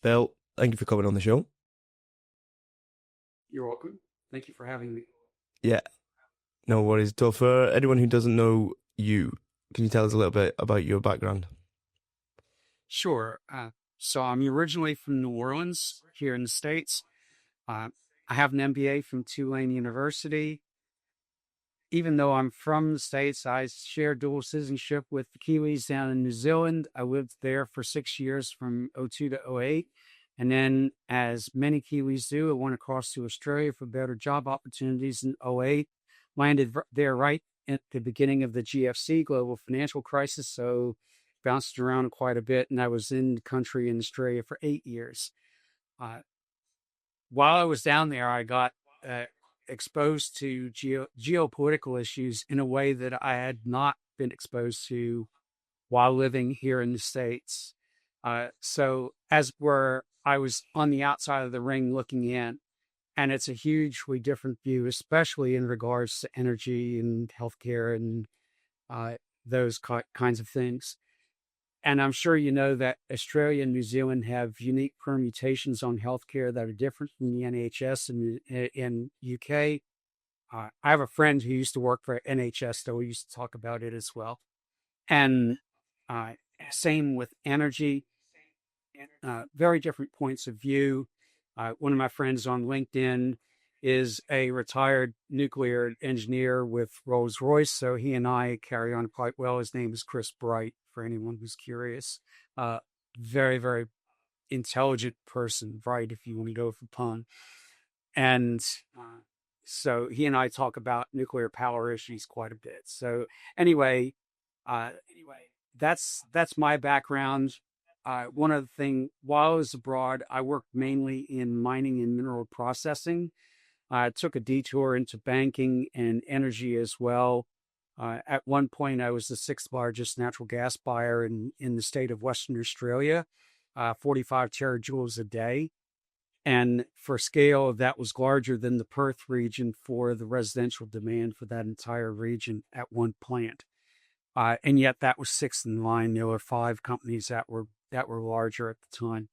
Bill, thank you for coming on the show. You're welcome. Thank you for having me. Yeah, no worries. So, for anyone who doesn't know you, can you tell us a little bit about your background? Sure. So I'm originally from New Orleans here in the States. Uh, I have an MBA from Tulane University. Even though I'm from the States, I share dual citizenship with the Kiwis down in New Zealand. I lived there for 6 years from '02 to '08. And then, as many Kiwis do, I went across to Australia for better job opportunities in '08. Landed there right at the beginning of the GFC, global financial crisis. So bounced around quite a bit. And I was in the country in Australia for 8 years. Uh, while I was down there, I got uh, exposed to geopolitical issues in a way that I had not been exposed to while living here in the States. So as where I was on the outside of the ring looking in, and it's a hugely different view, especially in regards to energy and healthcare and uh, those kinds of things. And I'm sure you know that Australia and New Zealand have unique permutations on healthcare that are different from the NHS in UK. I have a friend who used to work for NHS, so we used to talk about it as well. And uh, same with energy, very different points of view. One of my friends on LinkedIn is a retired nuclear engineer with Rolls Royce, so he and I carry on quite well. His name is Chris Bright, for anyone who's curious. Uh, very, very intelligent person, Bright, if you want to go for pun. And so he and I talk about nuclear power issues quite a bit. So anyway, that's my background. One other thing, while I was abroad, I worked mainly in mining and mineral processing. I took a detour into banking and energy as well. At one point, I was the sixth largest natural gas buyer in the state of Western Australia, 45 terajoules a day. And for scale, that was larger than the Perth region for the residential demand for that entire region at one plant. And yet that was sixth in line. There were five companies that were larger at the time.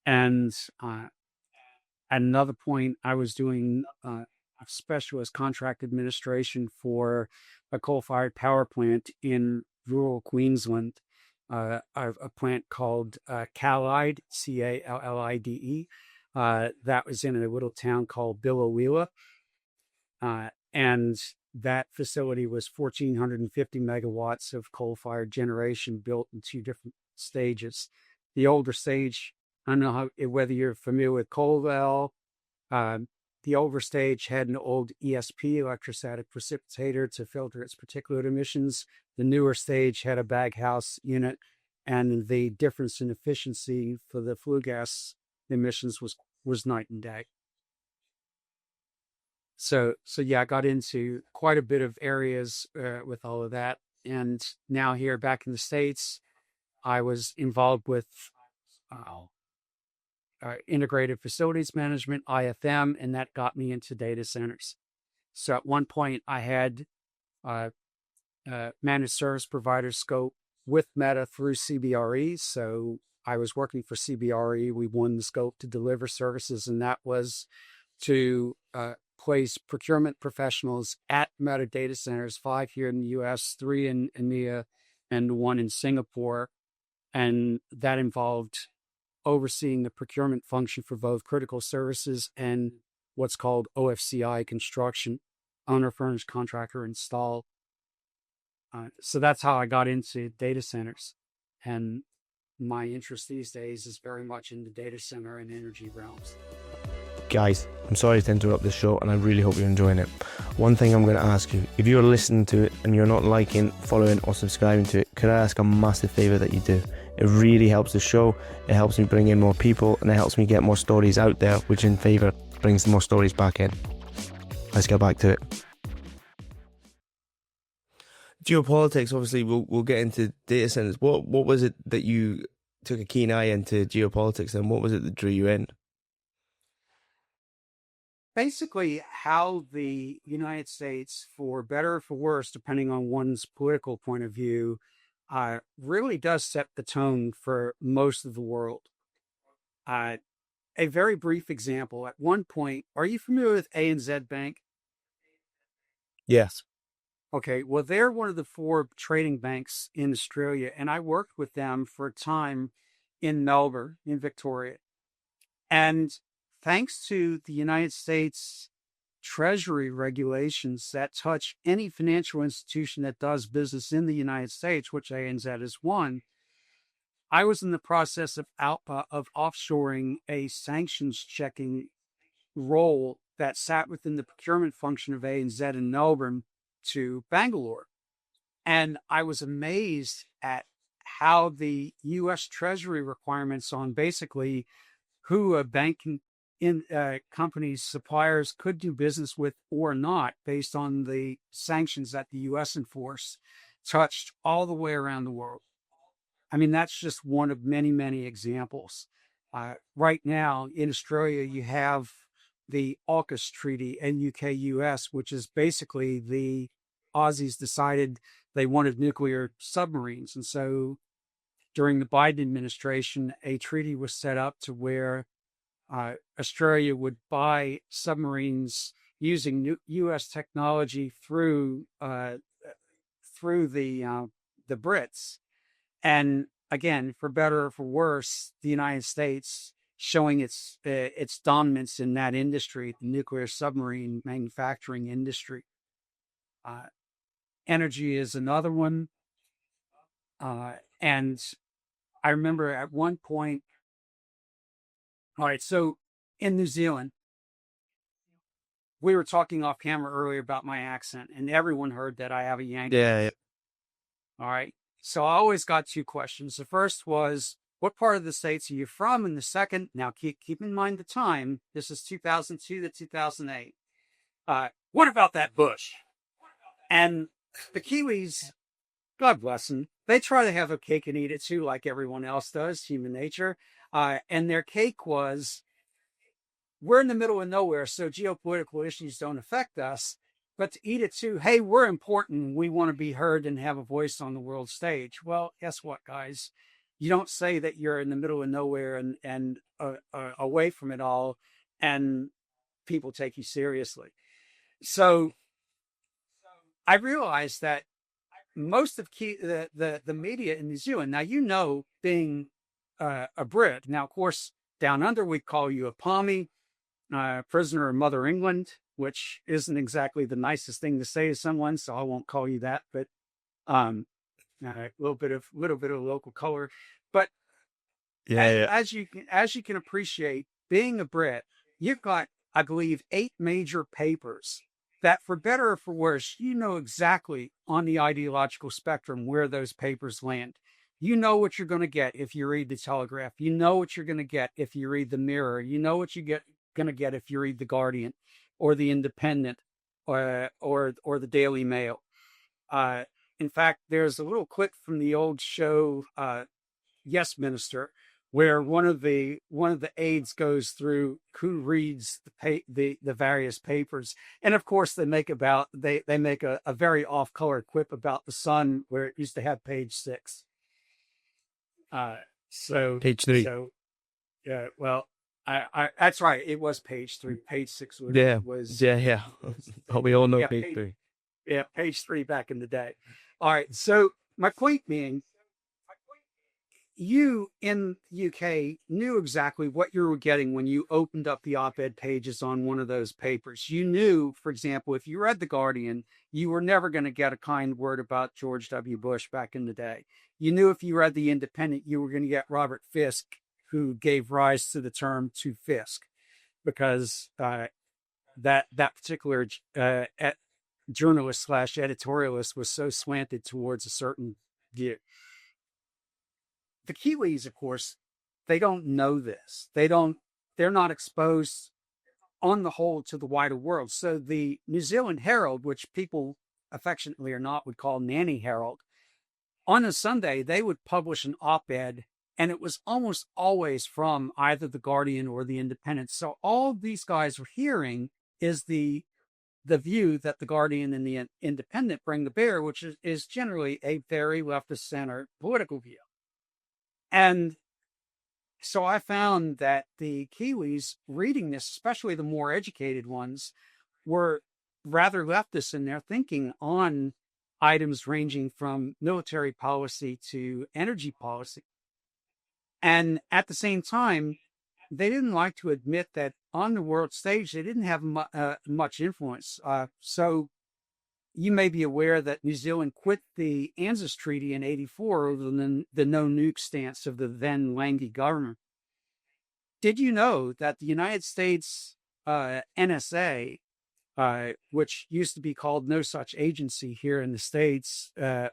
And at another point, I was doing specialist contract administration for a coal-fired power plant in rural Queensland, a plant called Callide, Callide. That was in a little town called Billawheeler. And that facility was 1,450 megawatts of coal-fired generation built in two different stages. The older stage, I don't know whether you're familiar with Colville. The older stage had an old ESP, electrostatic precipitator, to filter its particulate emissions. The newer stage had a baghouse unit, and the difference in efficiency for the flue gas emissions was night and day. So yeah, I got into quite a bit of areas with all of that. And now here back in the States, I was involved with uh, integrated facilities management, IFM, and that got me into data centers. So at one point, I had uh, managed service provider scope with Meta through CBRE. So I was working for CBRE. We won the scope to deliver services, and that was to place procurement professionals at Meta data centers, 5 here in the US, 3 in EMEA, and 1 in Singapore. And that involved overseeing the procurement function for both critical services and what's called OFCI construction, owner, furnished, contractor, install. So that's how I got into data centers. And my interest these days is very much in the data center and energy realms. Guys, I'm sorry to interrupt this show, and I really hope you're enjoying it. One thing I'm going to ask you, if you're listening to it and you're not liking, following, or subscribing to it, could I ask a massive favor that you do? It really helps the show, it helps me bring in more people, and it helps me get more stories out there, which in favor brings more stories back in. Let's get back to it. Geopolitics, obviously, we'll get into data centers. What was it that you took a keen eye into geopolitics, and what was it that drew you in? Basically, how the United States, for better or for worse, depending on one's political point of view, really does set the tone for most of the world. Uh, a very brief example. At one point, are you familiar with ANZ Bank? Yes. Okay, well, they're one of the four trading banks in Australia, and I worked with them for a time in Melbourne, in Victoria. And thanks to the United States Treasury regulations that touch any financial institution that does business in the United States, which ANZ is one, I was in the process of offshoring a sanctions checking role that sat within the procurement function of ANZ in Melbourne to Bangalore. And I was amazed at how the US Treasury requirements on basically who a banking company's suppliers could do business with or not based on the sanctions that the US enforced touched all the way around the world. I mean, that's just one of many, many examples. Right now in Australia, you have the AUKUS Treaty and UK-US, which is basically the Aussies decided they wanted nuclear submarines. And so during the Biden administration, a treaty was set up to where Australia would buy submarines using U.S. technology through the Brits. And again, for better or for worse, the United States showing its dominance in that industry, the nuclear submarine manufacturing industry. Uh, Energy is another one. And I remember at one point, all right, so in New Zealand, we were talking off camera earlier about my accent, and everyone heard that I have a Yankee Yeah. accent. All right. So I always got two questions. The first was, what part of the States are you from? And the second, now keep in mind the time. This is 2002 to 2008. What about that bush? And the Kiwis, God bless them, they try to have a cake and eat it too, like everyone else does, human nature. And their cake was, we're in the middle of nowhere, so geopolitical issues don't affect us. But to eat it too, hey, we're important. We want to be heard and have a voice on the world stage. Well, guess what, guys? You don't say that you're in the middle of nowhere and away from it all, and people take you seriously. So I realized that most of the media in New Zealand. Now, being a Brit. Now, of course, down under we call you a Pommy, prisoner of Mother England, which isn't exactly the nicest thing to say to someone, so I won't call you that. But a little bit of local color. But Yeah. as you can appreciate, being a Brit, you've got, I believe, 8 major papers that, for better or for worse, you know exactly on the ideological spectrum where those papers land. You know what you're going to get if you read the Telegraph. You know what you're going to get if you read the Mirror. You know what you're going to get if you read the Guardian, or the Independent, or the Daily Mail. In fact, there's a little clip from the old show Yes Minister, where one of the aides goes through who reads the various papers, and of course they make a very off color quip about the Sun, where it used to have page 6. So Page 3. so yeah, well, I that's right, it was page 3. Page 6 Yeah. was Yeah. We all know yeah, page 3. yeah, page 3 back in the day. All right, so my point being, you in the UK knew exactly what you were getting when you opened up the op-ed pages on one of those papers. You knew, for example, if you read The Guardian, you were never going to get a kind word about George W. Bush back in the day. You knew if you read The Independent, you were going to get Robert Fisk, who gave rise to the term "to Fisk," because that particular journalist slash editorialist was so slanted towards a certain view. The Kiwis, of course, they don't know this. They're not exposed on the whole to the wider world. So the New Zealand Herald, which people affectionately or not would call Nanny Herald, on a Sunday, they would publish an op-ed, and it was almost always from either the Guardian or the Independent. So all these guys were hearing is the view that the Guardian and the Independent bring to bear, which is generally a very leftist center political view. And So I found that the Kiwis reading this, especially the more educated ones, were rather leftist in their thinking on items ranging from military policy to energy policy. And at the same time, they didn't like to admit that on the world stage, they didn't have much influence. So you may be aware that New Zealand quit the ANZUS Treaty in '84 over the no nuke stance of the then Lange government. Did you know that the United States NSA, which used to be called no such agency here in the States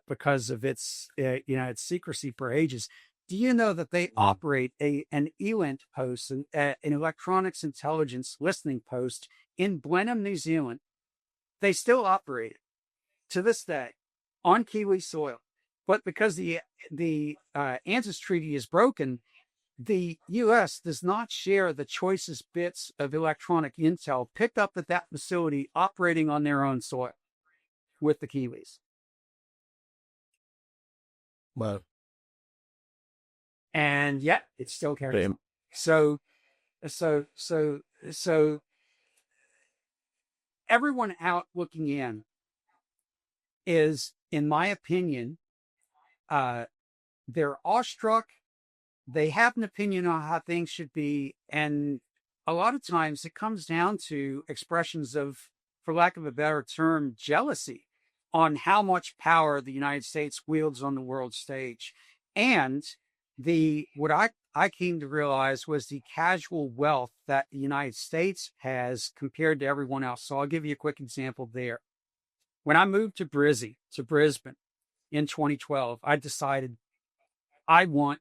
because of its its secrecy for ages, do you know that they operate an ELINT post, an electronics intelligence listening post in Blenheim, New Zealand? They still operate it to this day on Kiwi soil. But because the ANZUS Treaty is broken, the U.S. does not share the choicest bits of electronic intel picked up at that facility operating on their own soil with the Kiwis. Well, And yet it still carries pretty, on. So everyone out looking in is, in my opinion, they're awestruck. They have an opinion on how things should be. And a lot of times it comes down to expressions of, for lack of a better term, jealousy on how much power the United States wields on the world stage. And what I came to realize was the casual wealth that the United States has compared to everyone else. So I'll give you a quick example there. When I moved to Brisbane in 2012, I decided I want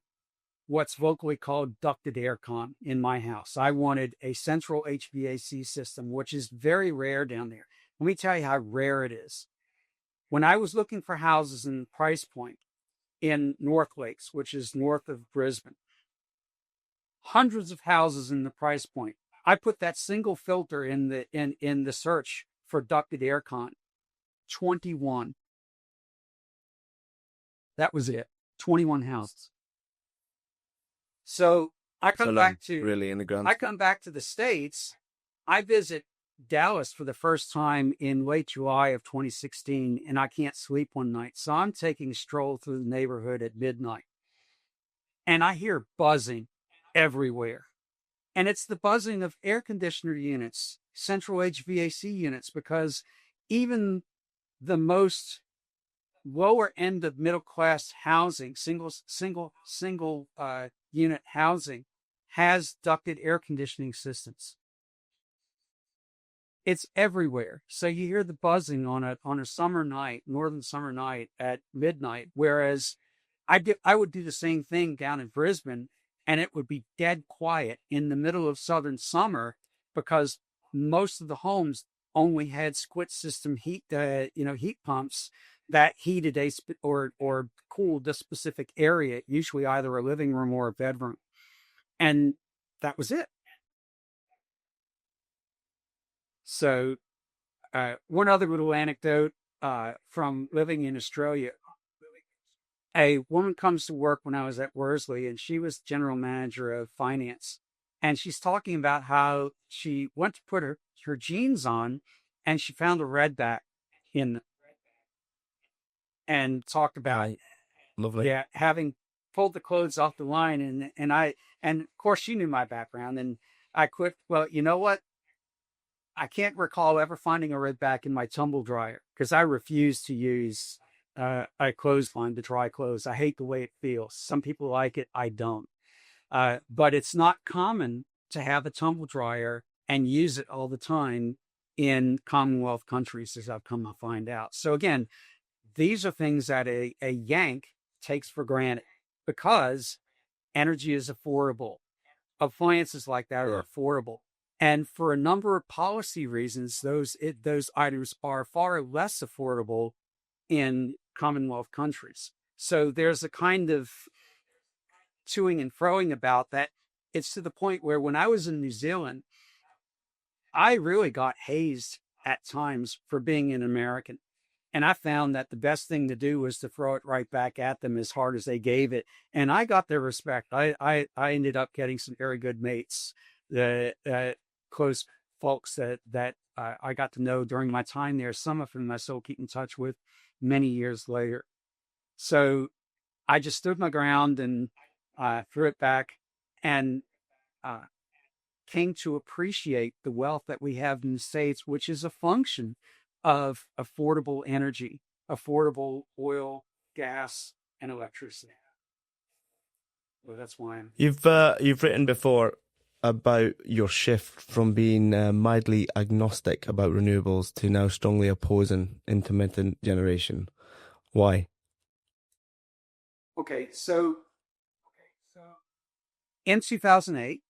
what's vocally called ducted aircon in my house. I wanted a central HVAC system, which is very rare down there. Let me tell you how rare it is. When I was looking for houses in price point in North Lakes, which is north of Brisbane, hundreds of houses in the price point. I put that single filter in the search for ducted aircon. 21. That was it. 21 houses. So I come back to really in the ground. I come back to the States. I visit Dallas for the first time in late July of 2016, and I can't sleep one night. So I'm taking a stroll through the neighborhood at midnight, and I hear buzzing everywhere. And it's the buzzing of air conditioner units, central HVAC units, because even the most lower end of middle class housing, single unit housing, has ducted air conditioning systems. It's everywhere. So you hear the buzzing on a summer night, northern summer night at midnight. Whereas I would do the same thing down in Brisbane, and it would be dead quiet in the middle of southern summer because most of the homes only had split system heat pumps that heated or cooled a specific area, usually either a living room or a bedroom. And that was it. So one other little anecdote from living in Australia. A woman comes to work when I was at Worsley, and she was general manager of finance. And she's talking about how she went to put her jeans on, and she found a redback in them, and talked about Lovely. having pulled the clothes off the line. And of course she knew my background, and I quit. Well, you know what? I can't recall ever finding a redback in my tumble dryer because I refuse to use a clothesline to dry clothes. I hate the way it feels. Some people like it. I don't. But it's not common to have a tumble dryer and use it all the time in Commonwealth countries, as I've come to find out. So again, these are things that a Yank takes for granted because energy is affordable. Appliances like that are affordable. And for a number of policy reasons, those items are far less affordable in Commonwealth countries. So there's a kind of toing and froing about that. It's to the point where when I was in New Zealand, I really got hazed at times for being an American. And I found that the best thing to do was to throw it right back at them as hard as they gave it. And I got their respect. I ended up getting some very good mates, close folks that I got to know during my time there. Some of them I still keep in touch with many years later. So I just stood my ground and threw it back and uh, came to appreciate the wealth that we have in the States, which is a function of affordable energy, affordable oil, gas, and electricity. Well, that's why I'm. You've written before about your shift from being mildly agnostic about renewables to now strongly opposing intermittent generation. Why? Okay, so in 2008,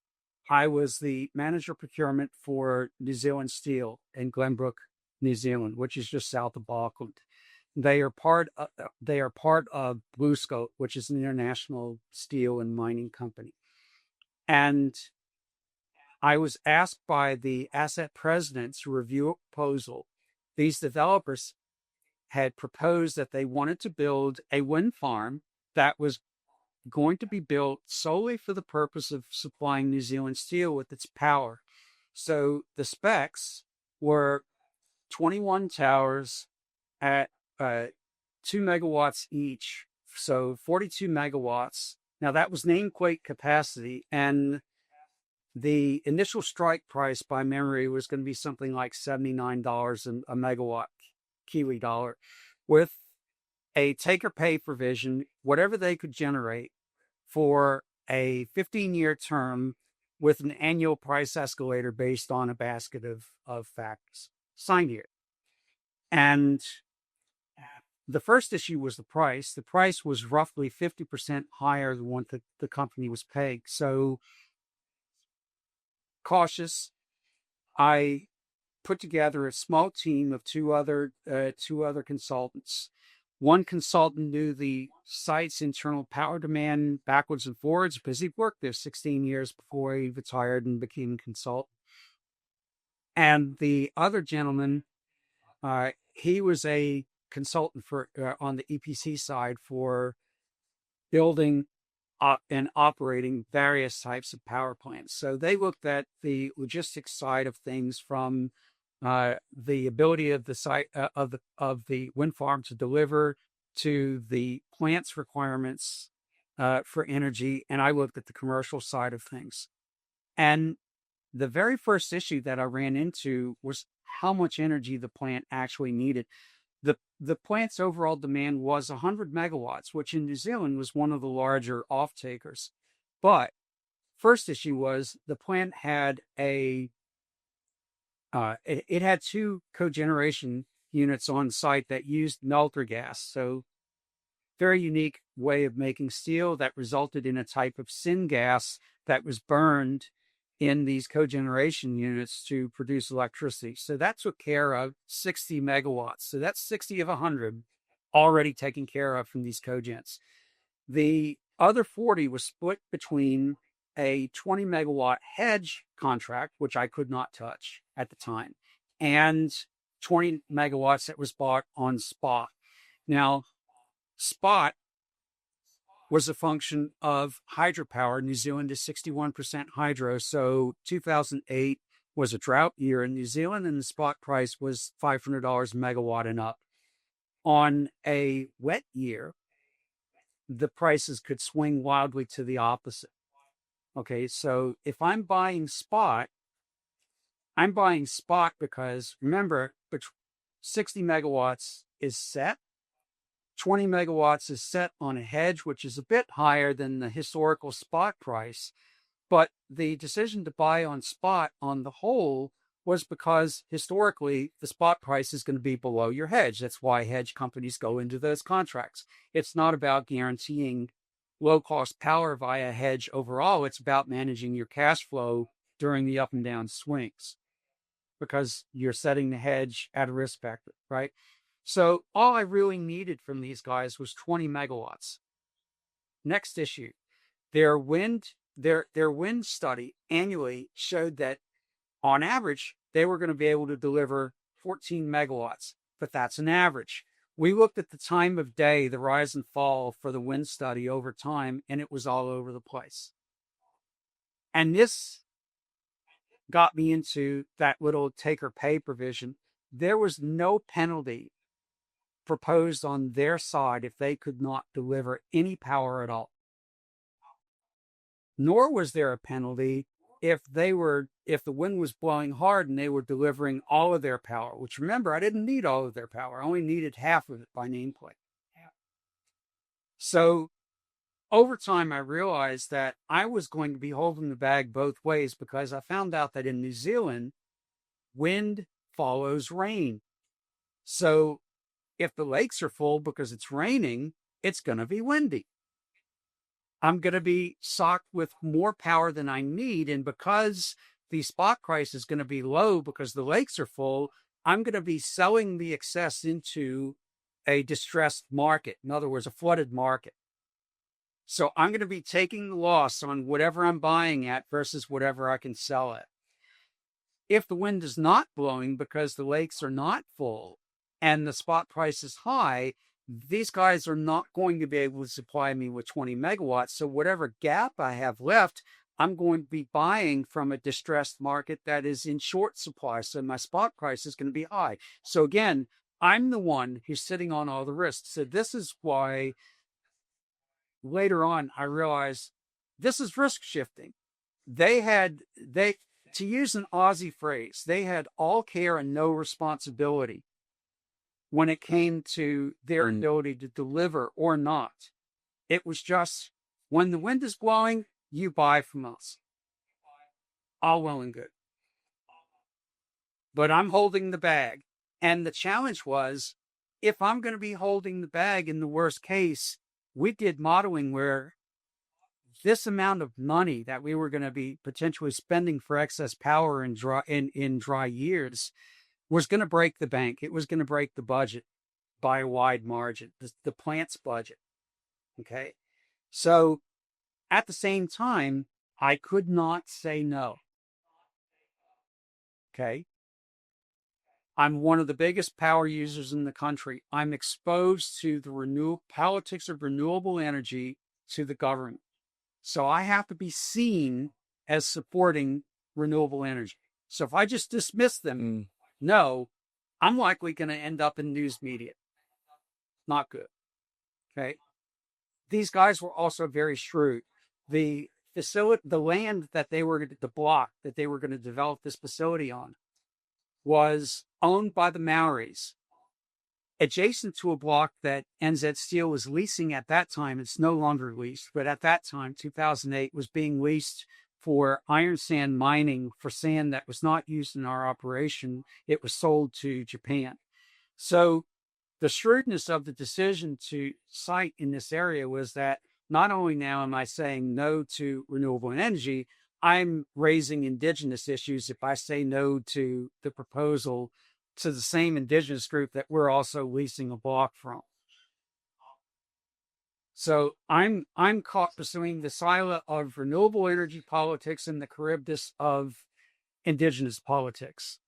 I was the manager of procurement for New Zealand Steel in Glenbrook, New Zealand, which is just south of Auckland. They are part of BlueScope, which is an international steel and mining company. And I was asked by the asset presidents to review a proposal. These developers had proposed that they wanted to build a wind farm that was going to be built solely for the purpose of supplying New Zealand Steel with its power. So the specs were 21 towers at 2 megawatts each, so 42 megawatts. Now that was nameplate capacity, and the initial strike price by memory was going to be something like $79 a megawatt Kiwi dollar, with a take or pay provision, whatever they could generate for a 15-year term with an annual price escalator based on a basket of factors. Signed here. And the first issue was the price. The price was roughly 50% higher than what the company was paying. So cautious, I put together a small team of two other consultants. One consultant knew the site's internal power demand backwards and forwards because he'd worked there 16 years before he retired and became a consultant. And the other gentleman, he was a consultant for on the EPC side for building and operating various types of power plants. So they looked at the logistics side of things, from the ability of the site of the wind farm to deliver, to the plant's requirements for energy, and I looked at the commercial side of things. And the very first issue that I ran into was how much energy the plant actually needed. The plant's overall demand was 100 megawatts, which in New Zealand was one of the larger off takers. But first issue was the plant had it had two cogeneration units on site that used melter gas. So very unique way of making steel that resulted in a type of syngas that was burned in these cogeneration units to produce electricity. So that took care of 60 megawatts. So that's 60 of 100 already taken care of from these cogens. The other 40 was split between a 20 megawatt hedge contract, which I could not touch at the time, and 20 megawatts that was bought on spot. Now, spot was a function of hydropower. New Zealand is 61% hydro. So 2008 was a drought year in New Zealand, and the spot price was $500 a megawatt and up. On a wet year, the prices could swing wildly to the opposite. Okay, so if I'm buying spot because, remember, 60 megawatts is set. 20 megawatts is set on a hedge, which is a bit higher than the historical spot price. But the decision to buy on spot on the whole was because historically the spot price is going to be below your hedge. That's why hedge companies go into those contracts. It's not about guaranteeing low cost power via hedge overall. It's about managing your cash flow during the up and down swings, because you're setting the hedge at a risk factor, right? So all I really needed from these guys was 20 megawatts. Next issue, their wind study annually showed that on average, they were going to be able to deliver 14 megawatts, but that's an average. We looked at the time of day, the rise and fall for the wind study over time, and it was all over the place. And this got me into that little take or pay provision. There was no penalty proposed on their side if they could not deliver any power at all. Nor was there a penalty if the wind was blowing hard and they were delivering all of their power, which, remember, I didn't need all of their power. I only needed half of it by nameplate. So over time, I realized that I was going to be holding the bag both ways, because I found out that in New Zealand, wind follows rain. So if the lakes are full because it's raining, it's going to be windy. I'm going to be socked with more power than I need. And because the spot price is going to be low because the lakes are full, I'm going to be selling the excess into a distressed market. In other words, a flooded market. So I'm going to be taking the loss on whatever I'm buying at versus whatever I can sell at. If the wind is not blowing because the lakes are not full and the spot price is high, these guys are not going to be able to supply me with 20 megawatts. So whatever gap I have left, I'm going to be buying from a distressed market that is in short supply. So my spot price is going to be high. So again, I'm the one who's sitting on all the risks. So this is why later on I realized this is risk shifting. To use an Aussie phrase, they had all care and no responsibility when it came to their ability to deliver or not. It was just, when the wind is blowing, you buy from us. All well and good. But I'm holding the bag. And the challenge was, if I'm going to be holding the bag in the worst case, we did modeling where this amount of money that we were going to be potentially spending for excess power in dry years was going to break the bank. It was going to break the budget by a wide margin, the plant's budget. Okay. So at the same time, I could not say no. Okay. I'm one of the biggest power users in the country. I'm exposed to the politics of renewable energy to the government. So I have to be seen as supporting renewable energy. So if I just dismiss them, no, I'm likely going to end up in news media. Not good. Okay. These guys were also very shrewd. The land that they were, the block that they were going to develop this facility on, was owned by the Maoris, adjacent to a block that NZ Steel was leasing at that time. It's no longer leased, but at that time, 2008, was being leased for iron sand mining, for sand that was not used in our operation. It was sold to Japan. So the shrewdness of the decision to site in this area was that not only now am I saying no to renewable energy, I'm raising indigenous issues if I say no to the proposal to the same indigenous group that we're also leasing a block from. So I'm caught pursuing the silo of renewable energy politics and the Charybdis of indigenous politics.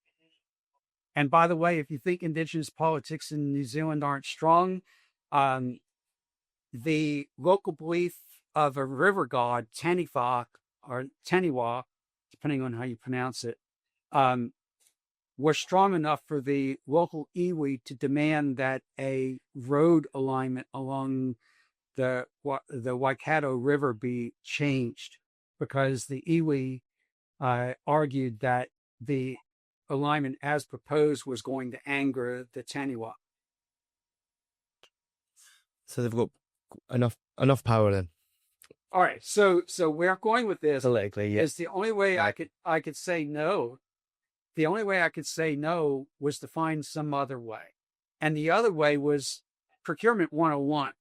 And by the way, if you think indigenous politics in New Zealand aren't strong, the local belief of a river god, Taniwha, or Taniwha, depending on how you pronounce it, was strong enough for the local iwi to demand that a road alignment along the Waikato River be changed, because the iwi argued that the alignment as proposed was going to anger the Taniwha. So they've got enough power then. All right, so where I'm going with this politically, is the only way I could say no. The only way I could say no was to find some other way. And the other way was Procurement 101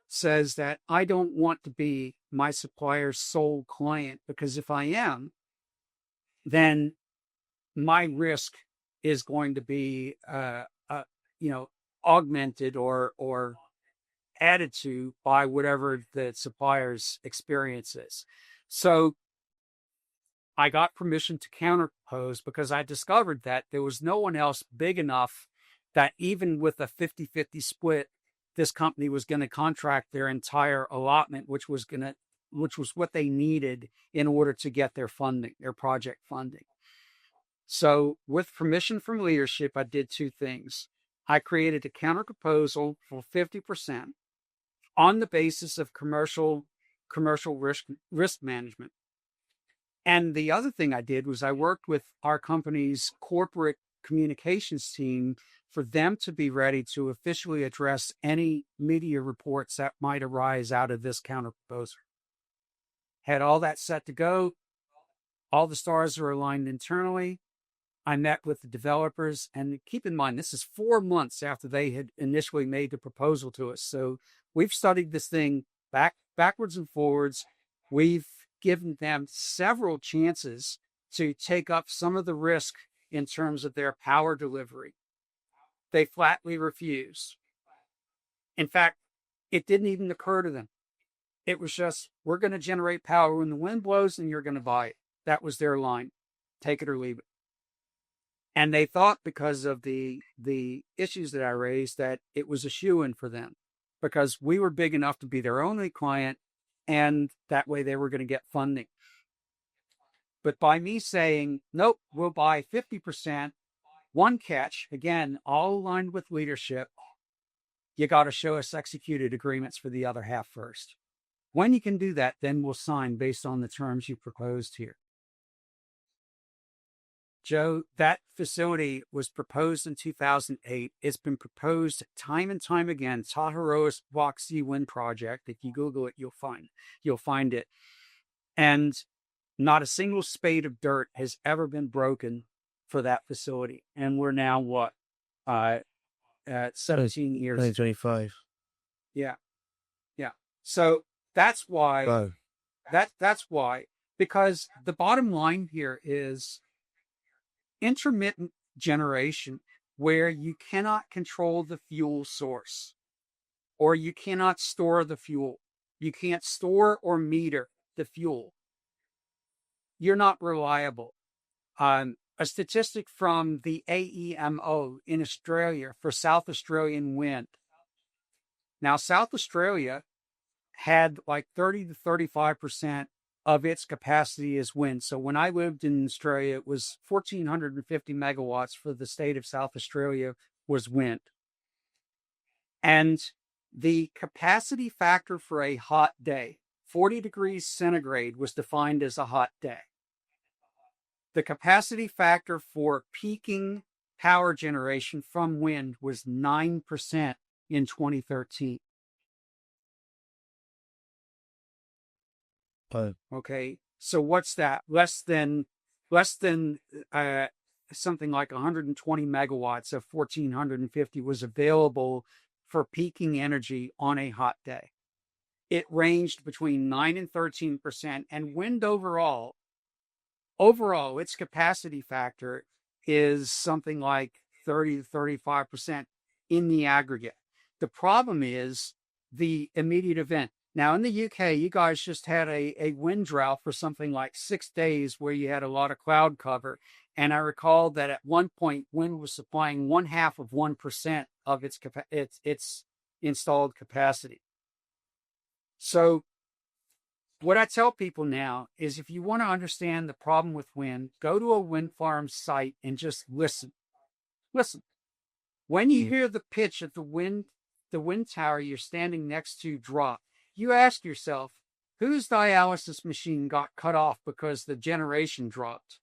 says that I don't want to be my supplier's sole client, because if I am, then my risk is going to be, augmented or added to by whatever the supplier's experience is. So I got permission to counterpose, because I discovered that there was no one else big enough that even with a 50-50 split, this company was going to contract their entire allotment, which was what they needed in order to get their funding, their project funding. So with permission from leadership, I did two things. I created a counter proposal for 50% on the basis of commercial risk management. And the other thing I did was I worked with our company's corporate communications team for them to be ready to officially address any media reports that might arise out of this counter proposal. Had all that set to go. All the stars are aligned internally. I met with the developers, and keep in mind, this is 4 months after they had initially made the proposal to us. So we've studied this thing backwards and forwards. We've given them several chances to take up some of the risk in terms of their power delivery. They flatly refused. In fact, it didn't even occur to them. It was just, we're going to generate power when the wind blows and you're going to buy it. That was their line. Take it or leave it. And they thought, because of the issues that I raised, that it was a shoo-in for them because we were big enough to be their only client, and that way they were going to get funding. But by me saying, nope, we'll buy 50%, one catch, again, all aligned with leadership, you got to show us executed agreements for the other half first. When you can do that, then we'll sign based on the terms you proposed here. Joe, that facility was proposed in 2008. It's been proposed time and time again. Taharoa's Block C Wind Project. If you Google it, you'll find it. And not a single spade of dirt has ever been broken for that facility. And we're now what? At 17 years. 2025. Yeah. So that's why. Wow. That's why. Because the bottom line here is intermittent generation, where you cannot control the fuel source, or you cannot store the fuel. You can't store or meter the fuel. You're not reliable. A statistic from the AEMO in Australia for South Australian wind. Now, South Australia had like 30 to 35% of its capacity as wind. So when I lived in Australia, it was 1,450 megawatts for the state of South Australia was wind. And the capacity factor for a hot day, 40 degrees centigrade, was defined as a hot day. The capacity factor for peaking power generation from wind was 9% in 2013. Okay, so what's that? Less than something like 120 megawatts of 1,450 was available for peaking energy on a hot day. It ranged between 9 and 13%, and wind overall, its capacity factor is something like 30 to 35% in the aggregate. The problem is the immediate event. Now, in the UK, you guys just had a wind drought for something like 6 days where you had a lot of cloud cover. And I recall that at one point, wind was supplying 0.5% of its installed capacity. So what I tell people now is, if you want to understand the problem with wind, go to a wind farm site and just listen. Listen. When you hear the pitch of the wind tower you're standing next to drop, you ask yourself, whose dialysis machine got cut off because the generation dropped?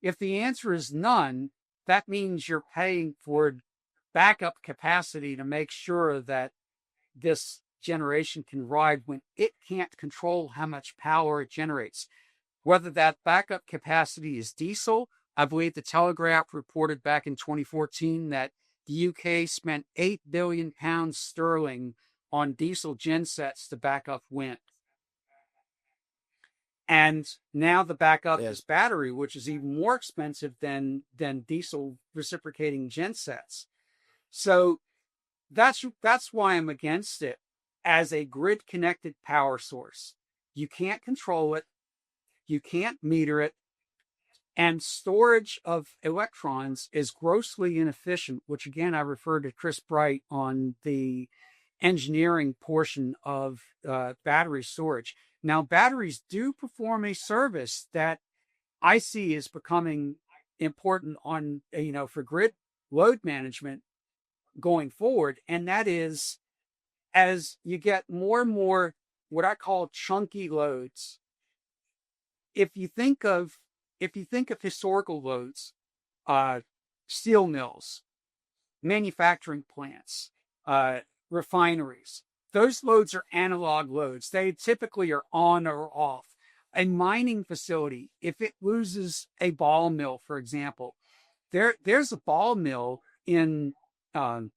If the answer is none, that means you're paying for backup capacity to make sure that this generation can ride when it can't control how much power it generates. Whether that backup capacity is diesel, I believe the Telegraph reported back in 2014 that the UK spent £8 billion on diesel gensets to back up wind. And now the backup is battery, which is even more expensive than diesel reciprocating gensets. So that's why I'm against it as a grid-connected power source. You can't control it. You can't meter it. And storage of electrons is grossly inefficient, which again, I refer to Chris Bright on the engineering portion of battery storage. Now, batteries do perform a service that I see is becoming important on, for grid load management going forward. And that is, as you get more and more what I call chunky loads, if you think of historical loads, steel mills, manufacturing plants, uh, refineries, those loads are analog loads. They typically are on or off. A mining facility, if it loses a ball mill, for example, there's a ball mill um,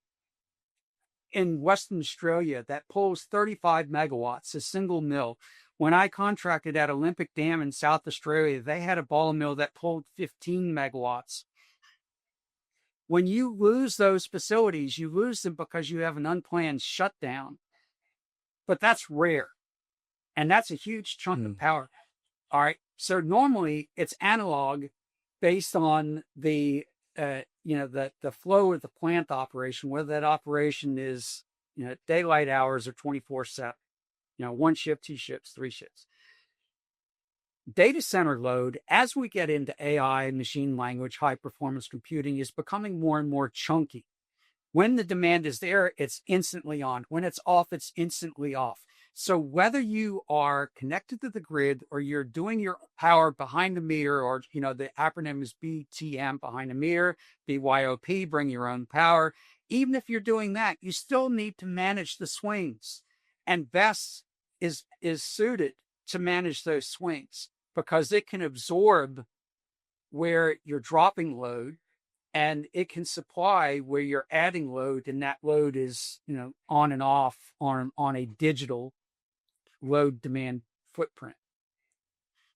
in Western Australia that pulls 35 megawatts, a single mill. When I contracted at Olympic Dam in South Australia, they had a ball mill that pulled 15 megawatts. When you lose those facilities, you lose them because you have an unplanned shutdown. But that's rare. And that's a huge chunk of power. All right. So normally it's analog based on the the flow of the plant operation, whether that operation is daylight hours or 24/7, one shift, two shifts, three shifts. Data center load, as we get into AI, machine language, high performance computing, is becoming more and more chunky. When the demand is there, it's instantly on. When it's off, it's instantly off. So whether you are connected to the grid or you're doing your power behind the meter, or the acronym is BTM, behind the meter, BYOP, bring your own power. Even if you're doing that, you still need to manage the swings. And BESS is suited to manage those swings because it can absorb where you're dropping load, and it can supply where you're adding load, and that load is on and off on a digital load demand footprint.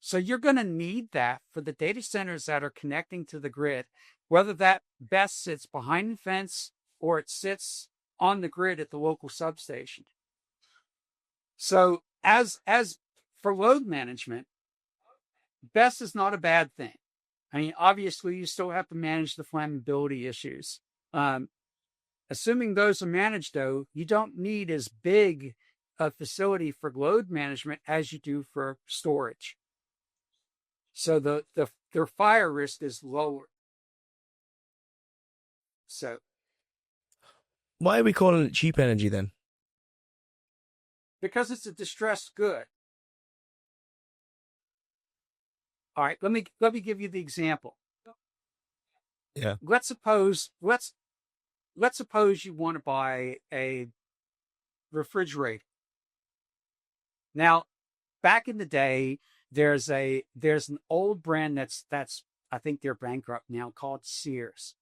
So you're going to need that for the data centers that are connecting to the grid, whether that BESS sits behind the fence or it sits on the grid at the local substation. So as for load management, BESS is not a bad thing. I mean, obviously, you still have to manage the flammability issues. Assuming those are managed, though, you don't need as big a facility for load management as you do for storage. So their fire risk is lower. So why are we calling it cheap energy then? Because it's a distressed good. All right, let me give you the example. Yeah. Let's suppose you want to buy a refrigerator. Now, back in the day, there's an old brand that's I think they're bankrupt now, called Sears.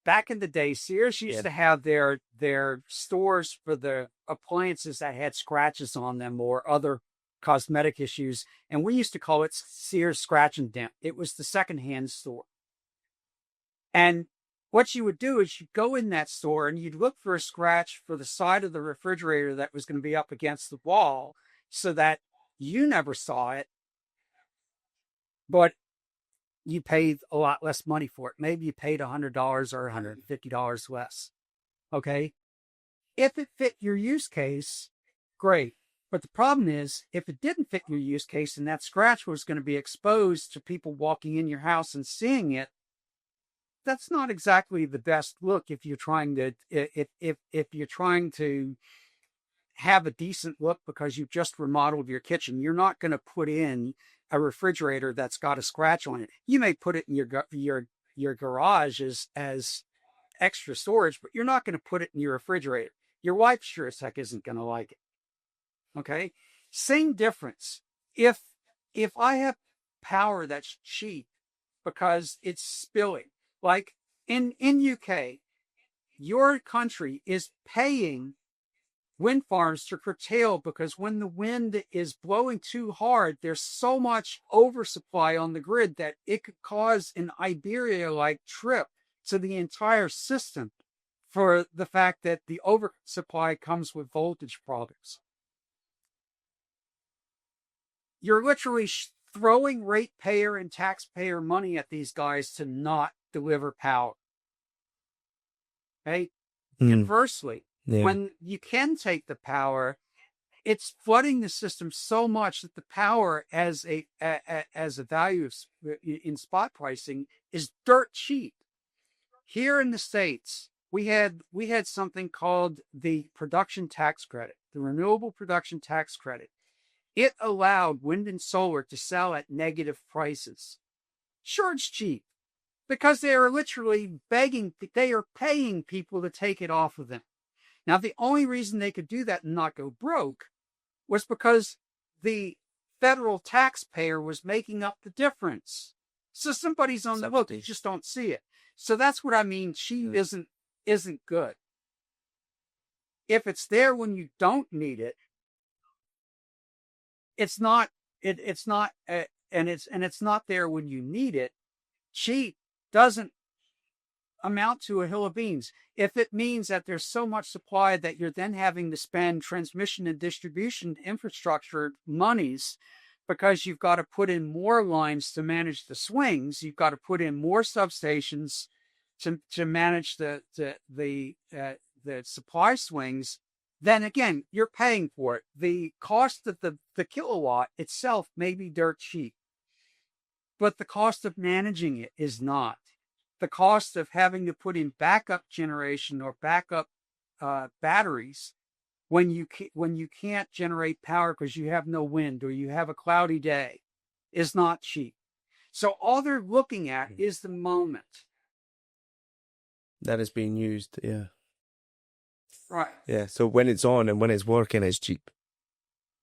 Back in the day, Sears used to have their stores for the appliances that had scratches on them or other cosmetic issues, and we used to call it Sears Scratch and Dent. It was the secondhand store. And what you would do is you'd go in that store and you'd look for a scratch for the side of the refrigerator that was going to be up against the wall, so that you never saw it, but you paid a lot less money for it. Maybe you paid $100 or $150 less. Okay. If it fit your use case, great. But the problem is, if it didn't fit your use case and that scratch was going to be exposed to people walking in your house and seeing it, that's not exactly the best look if you're trying to have a decent look because you've just remodeled your kitchen. You're not going to put in a refrigerator that's got a scratch on it. You may put it in your garage as extra storage, but you're not going to put it in your refrigerator. Your wife sure as heck isn't going to like it. Okay? Same difference. If I have power that's cheap because it's spilling, like in UK, your country is paying wind farms to curtail because when the wind is blowing too hard, there's so much oversupply on the grid that it could cause an Iberia-like trip to the entire system, for the fact that the oversupply comes with voltage problems. You're literally throwing ratepayer and taxpayer money at these guys to not deliver power. Okay? Mm, Conversely, yeah. when you can take the power, it's flooding the system so much that the power as a value in spot pricing is dirt cheap. Here in the States, we had something called the production tax credit, the renewable production tax credit. It allowed wind and solar to sell at negative prices. Sure, it's cheap because they are literally they are paying people to take it off of them. Now, the only reason they could do that and not go broke was because the federal taxpayer was making up the difference. So somebody's on the hook. You just don't see it. So that's what I mean. Cheap isn't good. If it's there when you don't need it, it's not. It's not. And it's not there when you need it. Cheap doesn't amount to a hill of beans. If it means that there's so much supply that you're then having to spend transmission and distribution infrastructure monies because you've got to put in more lines to manage the swings, you've got to put in more substations to manage the supply swings, then again, you're paying for it. The cost of the kilowatt itself may be dirt cheap, but the cost of managing it is not. The cost of having to put in backup generation or backup batteries when you can't generate power because you have no wind or you have a cloudy day is not cheap. So all they're looking at is the moment. That is being used, yeah. Right. Yeah, so when it's on and when it's working, it's cheap.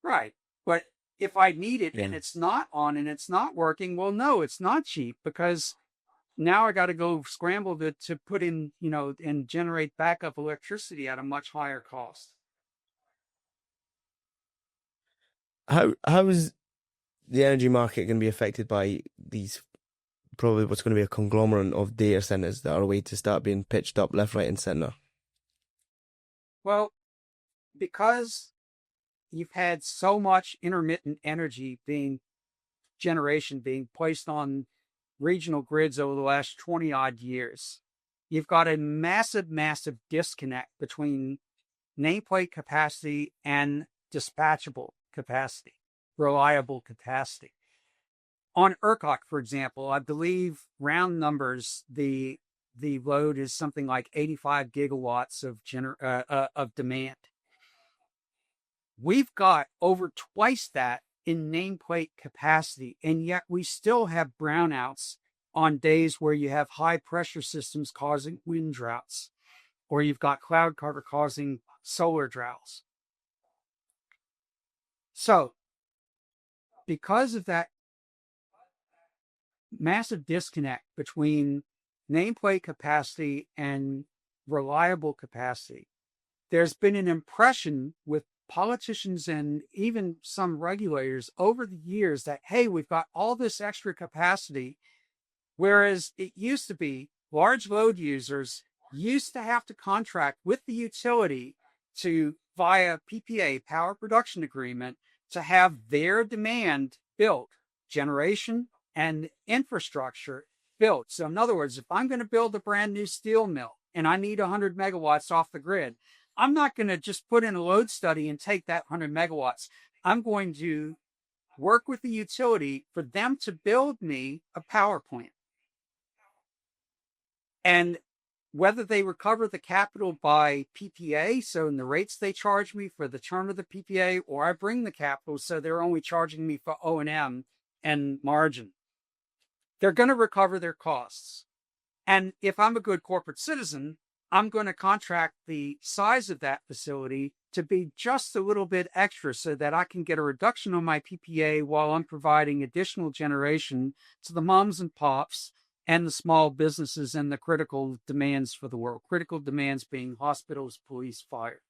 Right. But if I need it and it's not on and it's not working, well, no, it's not cheap because now I got to go scramble to put in, and generate backup electricity at a much higher cost. How is the energy market going to be affected by these, probably what's going to be a conglomerate of data centers that are a way to start being pitched up left, right, and center? Well, because you've had so much intermittent energy generation being placed on regional grids over the last 20 odd years, you've got a massive, massive disconnect between nameplate capacity and dispatchable capacity, reliable capacity. On ERCOT, for example, I believe round numbers, the load is something like 85 gigawatts of demand. We've got over twice that in nameplate capacity, and yet we still have brownouts on days where you have high pressure systems causing wind droughts, or you've got cloud cover causing solar droughts. So, because of that massive disconnect between nameplate capacity and reliable capacity, there's been an impression with politicians and even some regulators over the years that, hey, we've got all this extra capacity. Whereas it used to be large load users used to have to contract with the utility via PPA, power production agreement, to have their demand built, generation and infrastructure built. So in other words, if I'm going to build a brand new steel mill and I need 100 megawatts off the grid, I'm not going to just put in a load study and take that 100 megawatts. I'm going to work with the utility for them to build me a power plant. And whether they recover the capital by PPA, so in the rates they charge me for the term of the PPA, or I bring the capital, so they're only charging me for O&M and margin, they're going to recover their costs. And if I'm a good corporate citizen, I'm going to contract the size of that facility to be just a little bit extra so that I can get a reduction on my PPA while I'm providing additional generation to the moms and pops and the small businesses and the critical demands for the world. Critical demands being hospitals, police, fire.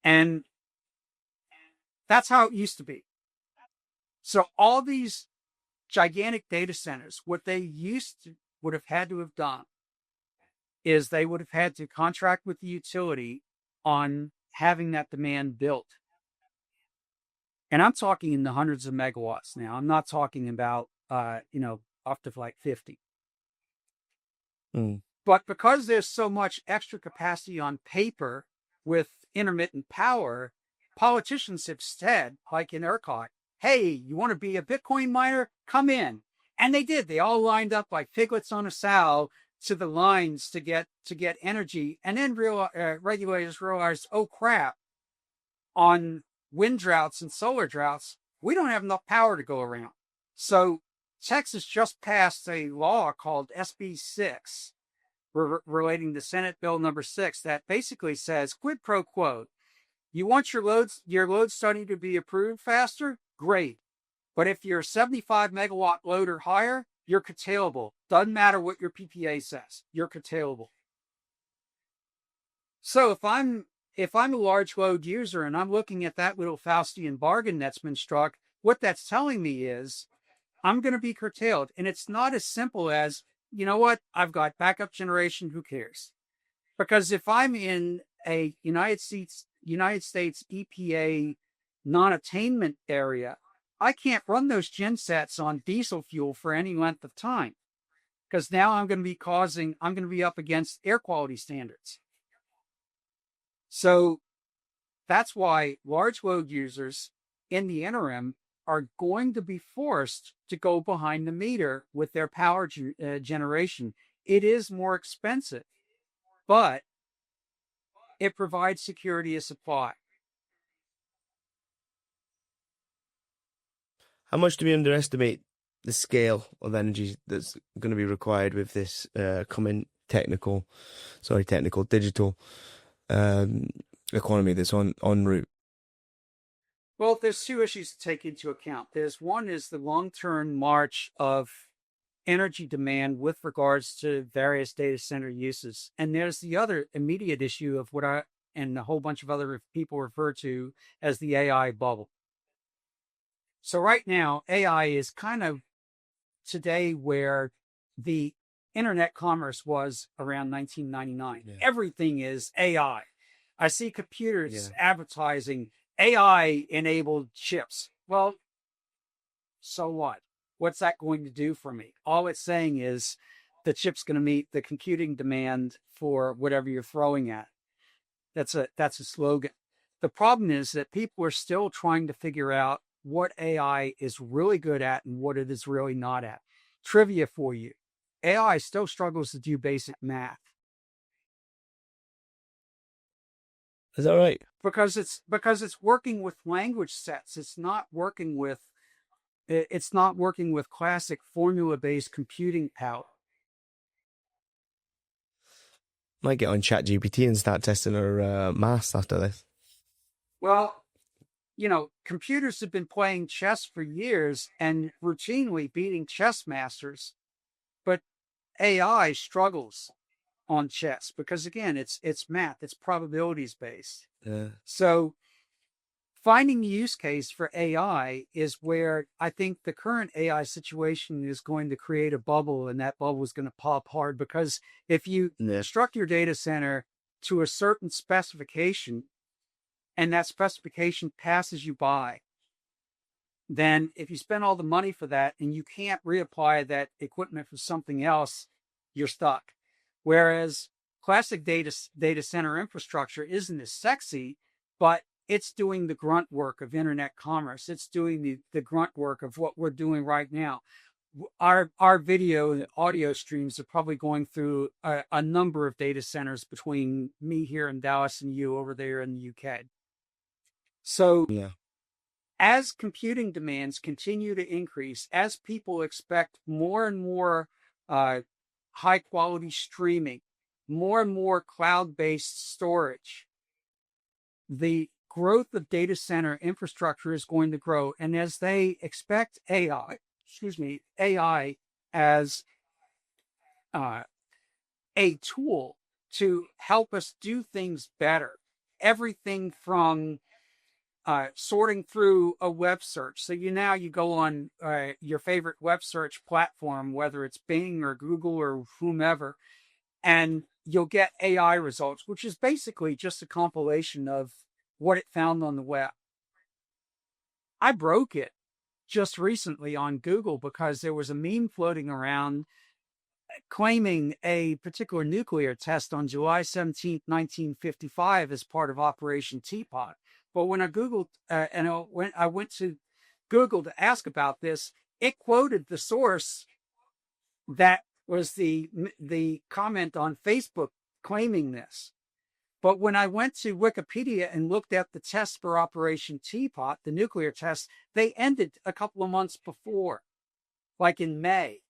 And that's how it used to be. So all these gigantic data centers, what they would have had to have done is they would have had to contract with the utility on having that demand built. And I'm talking in the hundreds of megawatts now. I'm not talking about, up to like 50. Mm. But because there's so much extra capacity on paper with intermittent power, politicians have said, like in ERCOT, hey, you want to be a Bitcoin miner? Come in. And they did. They all lined up like piglets on a sow to the lines to get energy. And then regulators realized, oh crap, on wind droughts and solar droughts, we don't have enough power to go around. So Texas just passed a law called SB 6 relating to Senate Bill number 6 that basically says quid pro quo. You want your load study to be approved faster? Great. But if you're a 75 megawatt load or higher, you're curtailable. Doesn't matter what your PPA says. You're curtailable. So if I'm a large load user and I'm looking at that little Faustian bargain that's been struck, what that's telling me is I'm going to be curtailed. And it's not as simple as, you know what, I've got backup generation, who cares? Because if I'm in a United States EPA non-attainment area, I can't run those gensets on diesel fuel for any length of time. Because now I'm going to be up against air quality standards. So that's why large load users in the interim are going to be forced to go behind the meter with their power generation. It is more expensive, but it provides security of supply. How much do we underestimate the scale of energy that's going to be required with this coming digital economy that's en route? Well, there's two issues to take into account. One is the long-term march of energy demand with regards to various data center uses. And there's the other immediate issue of what I and a whole bunch of other people refer to as the AI bubble. So right now, AI is kind of today where the internet commerce was around 1999. Yeah. Everything is AI. I see computers advertising AI-enabled chips. Well, so what? What's that going to do for me? All it's saying is the chip's going to meet the computing demand for whatever you're throwing at. That's a slogan. The problem is that people are still trying to figure out what AI is really good at and what it is really not at. Trivia for you. AI still struggles to do basic math. Is that right? Because it's working with language sets. It's not working with classic formula-based computing power. Might get on ChatGPT and start testing our maths after this. Well, computers have been playing chess for years and routinely beating chess masters, but AI struggles on chess because, again, it's math, it's probabilities based. Yeah. So finding the use case for AI is where I think the current AI situation is going to create a bubble, and that bubble is going to pop hard because if you construct your data center to a certain specification and that specification passes you by, then if you spend all the money for that and you can't reapply that equipment for something else, you're stuck. Whereas classic data center infrastructure isn't as sexy, but it's doing the grunt work of internet commerce. It's doing the grunt work of what we're doing right now. Our video and audio streams are probably going through a number of data centers between me here in Dallas and you over there in the UK. So as computing demands continue to increase, as people expect more and more high quality streaming, more and more cloud-based storage, the growth of data center infrastructure is going to grow. And as they expect AI as a tool to help us do things better, everything from sorting through a web search. So you go on your favorite web search platform, whether it's Bing or Google or whomever, and you'll get AI results, which is basically just a compilation of what it found on the web. I broke it just recently on Google because there was a meme floating around claiming a particular nuclear test on July 17th, 1955 as part of Operation Teapot. But when I Googled, when I went to Google to ask about this, it quoted the source that was the comment on Facebook claiming this. But when I went to Wikipedia and looked at the tests for Operation Teapot, the nuclear tests, they ended a couple of months before, like in May.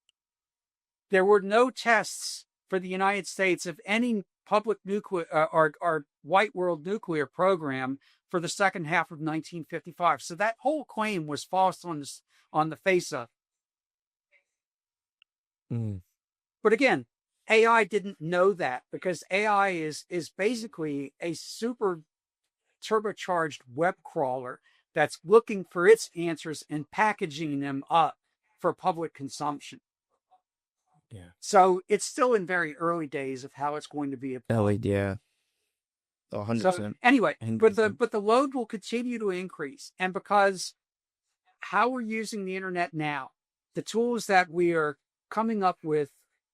There were no tests for the United States of any public nuclear or white world nuclear program for the second half of 1955. So that whole claim was false on the face of it. Mm. But again, AI didn't know that because AI is basically a super turbocharged web crawler that's looking for its answers and packaging them up for public consumption. Yeah. So it's still in very early days of how it's going to be applied. Yeah. 100%. So anyway, 100%. but the load will continue to increase, and because how we're using the internet now, the tools that we are coming up with,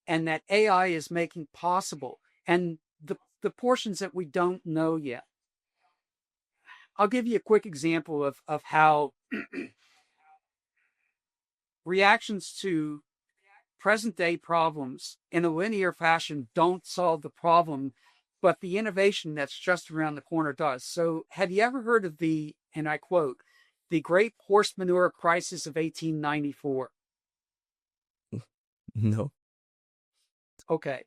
and that AI is making possible, and the portions that we don't know yet. I'll give you a quick example of how reactions to present day problems in a linear fashion don't solve the problem, but the innovation that's just around the corner does. So have you ever heard of and I quote, the great horse manure crisis of 1894? No. Okay.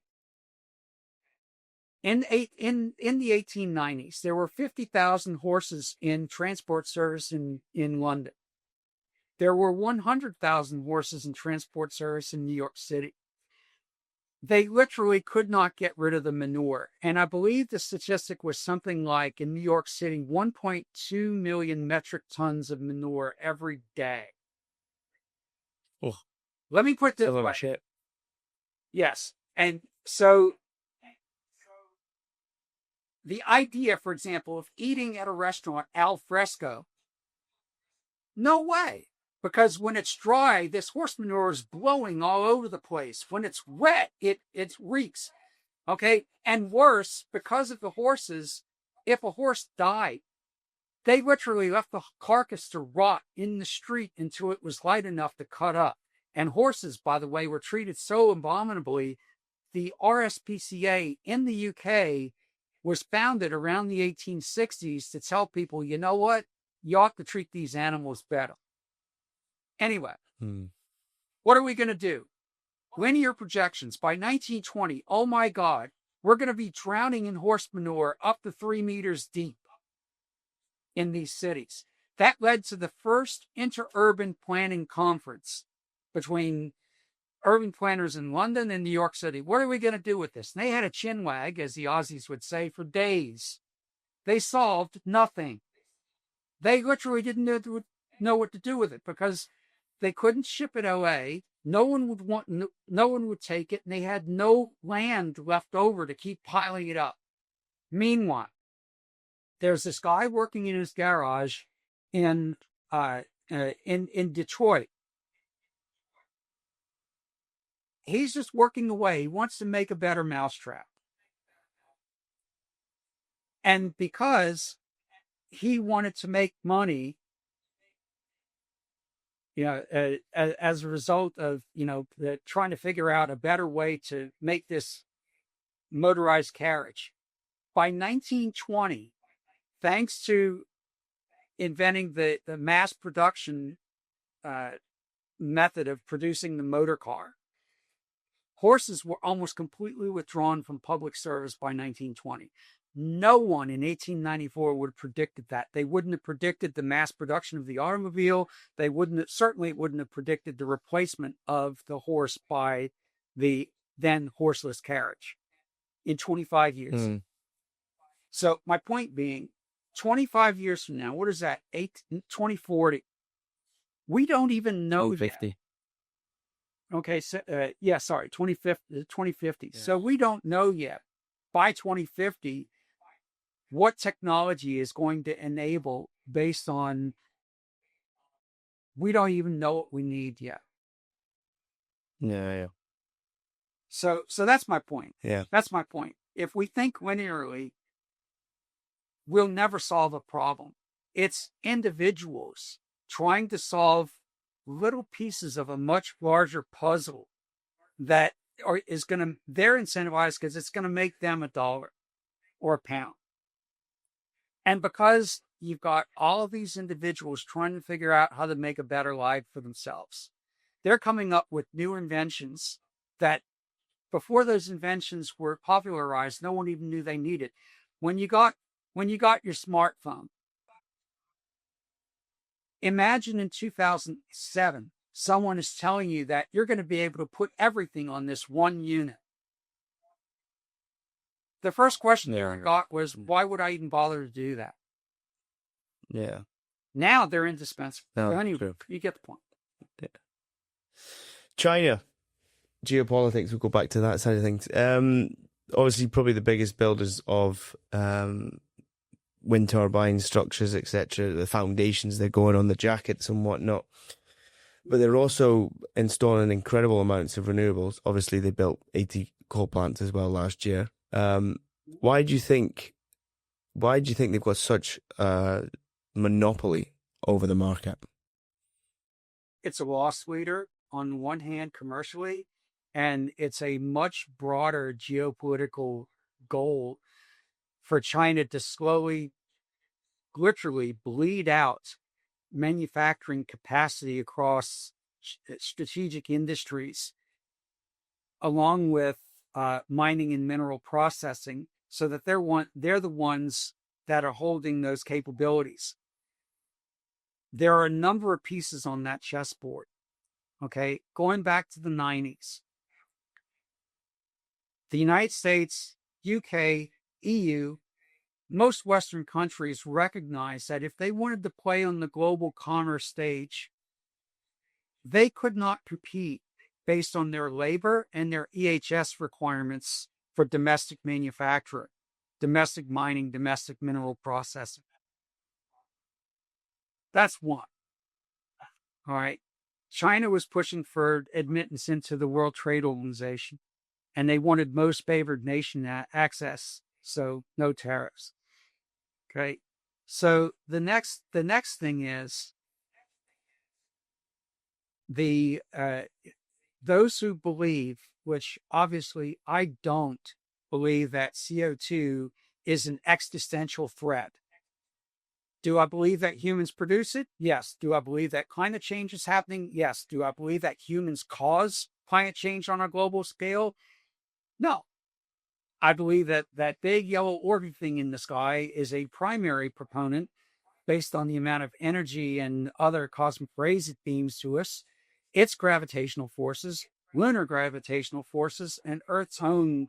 In the 1890s, there were 50,000 horses in transport service in London. There were 100,000 horses in transport service in New York City. They literally could not get rid of the manure. And I believe the statistic was something like, in New York City, 1.2 million metric tons of manure every day. Oh. Let me put this That's a lot way. of shit. Yes. And so the idea, for example, of eating at a restaurant al fresco, no way. Because when it's dry, this horse manure is blowing all over the place. When it's wet, it reeks. Okay? And worse, because of the horses, if a horse died, they literally left the carcass to rot in the street until it was light enough to cut up. And horses, by the way, were treated so abominably. The RSPCA in the UK was founded around the 1860s to tell people, you know what? You ought to treat these animals better. Anyway, What are we going to do? Linear projections. By 1920, oh my God, we're going to be drowning in horse manure up to 3 meters deep in these cities. That led to the first interurban planning conference between urban planners in London and New York City. What are we going to do with this? And they had a chinwag, as the Aussies would say, for days. They solved nothing. They literally didn't know what to do with it because they couldn't ship it away. No one would take it, and they had no land left over to keep piling it up. Meanwhile, there's this guy working in his garage in Detroit. He's just working away. He wants to make a better mousetrap. And because he wanted to make money, as a result of, trying to figure out a better way to make this motorized carriage. By 1920, thanks to inventing the mass production method of producing the motor car, horses were almost completely withdrawn from public service by 1920. No one in 1894 would have predicted that. They wouldn't have predicted the mass production of the automobile. They certainly wouldn't have predicted the replacement of the horse by the then horseless carriage in 25 years. So my point being, 25 years from now, what is that? 2040. We don't even know 2050. yet. Okay, so 2050. Yeah. So we don't know yet by 2050 what technology is going to enable based on we don't even know what we need yet. Yeah. So that's my point. Yeah. That's my point. If we think linearly, we'll never solve a problem. It's individuals trying to solve little pieces of a much larger puzzle that they're incentivized because it's going to make them $1 or £1. And because you've got all of these individuals trying to figure out how to make a better life for themselves, they're coming up with new inventions that before those inventions were popularized, no one even knew they needed. When you got your smartphone, imagine in 2007, someone is telling you that you're going to be able to put everything on this one unit. The first question I got was, why would I even bother to do that? Yeah. Now they're indispensable. No, Anyway, true. you get the point. Yeah. China, geopolitics, we'll go back to that side of things. Obviously, probably the biggest builders of wind turbine structures, etc., the foundations, they're going on the jackets and whatnot. But they're also installing incredible amounts of renewables. Obviously, they built 80 coal plants as well last year. Why do you think they've got such a monopoly over the market? It's a loss leader on one hand commercially, and it's a much broader geopolitical goal for China to slowly, literally bleed out manufacturing capacity across strategic industries, along with mining and mineral processing, so that they're the ones that are holding those capabilities. There are a number of pieces on that chessboard. Okay, going back to the 90s, the United States, UK, EU, most Western countries recognized that if they wanted to play on the global commerce stage, they could not compete based on their labor and their EHS requirements for domestic manufacturing, domestic mining, domestic mineral processing. That's one. All right. China was pushing for admittance into the World Trade Organization, and they wanted most favored nation access, so no tariffs. Okay. So the next thing is the those who believe, which obviously I don't believe, that CO2 is an existential threat. Do I believe that humans produce it? Yes. Do I believe that climate change is happening? Yes. Do I believe that humans cause climate change on a global scale? No. I believe that that big yellow orb thing in the sky is a primary proponent based on the amount of energy and other cosmic rays it beams to us, its gravitational forces, lunar gravitational forces, and Earth's own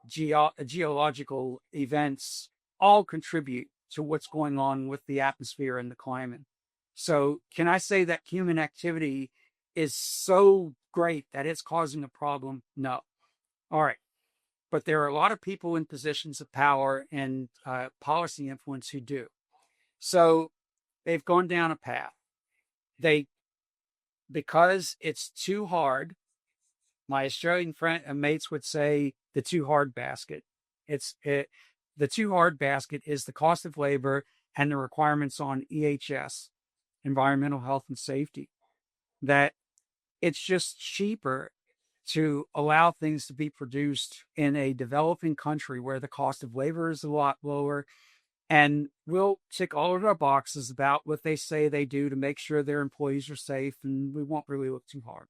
geological events all contribute to what's going on with the atmosphere and the climate. So can I say that human activity is so great that it's causing a problem? No. All right. But there are a lot of people in positions of power and policy influence who do. So they've gone down a path. Because it's too hard, my Australian friend and mates would say the too hard basket. The too hard basket is the cost of labor and the requirements on EHS, environmental health and safety, that it's just cheaper to allow things to be produced in a developing country where the cost of labor is a lot lower, and we'll tick all of our boxes about what they say they do to make sure their employees are safe, and we won't really look too hard.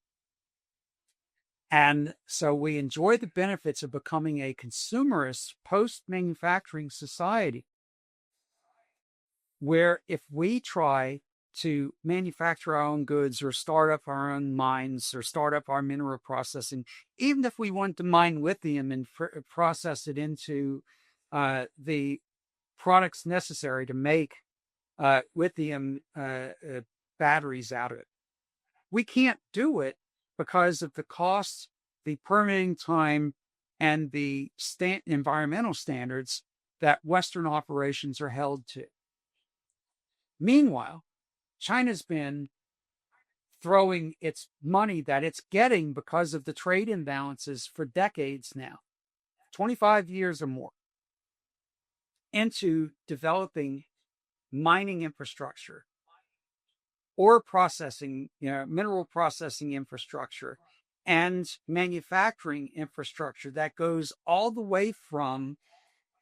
And so we enjoy the benefits of becoming a consumerist post-manufacturing society, where if we try to manufacture our own goods or start up our own mines or start up our mineral processing, even if we want to mine lithium and process it into the products necessary to make lithium batteries out of it, we can't do it because of the costs, the permitting time, and the environmental standards that Western operations are held to. Meanwhile, China's been throwing its money that it's getting because of the trade imbalances for decades now, 25 years or more, into developing mining infrastructure, ore processing, mineral processing infrastructure, and manufacturing infrastructure that goes all the way from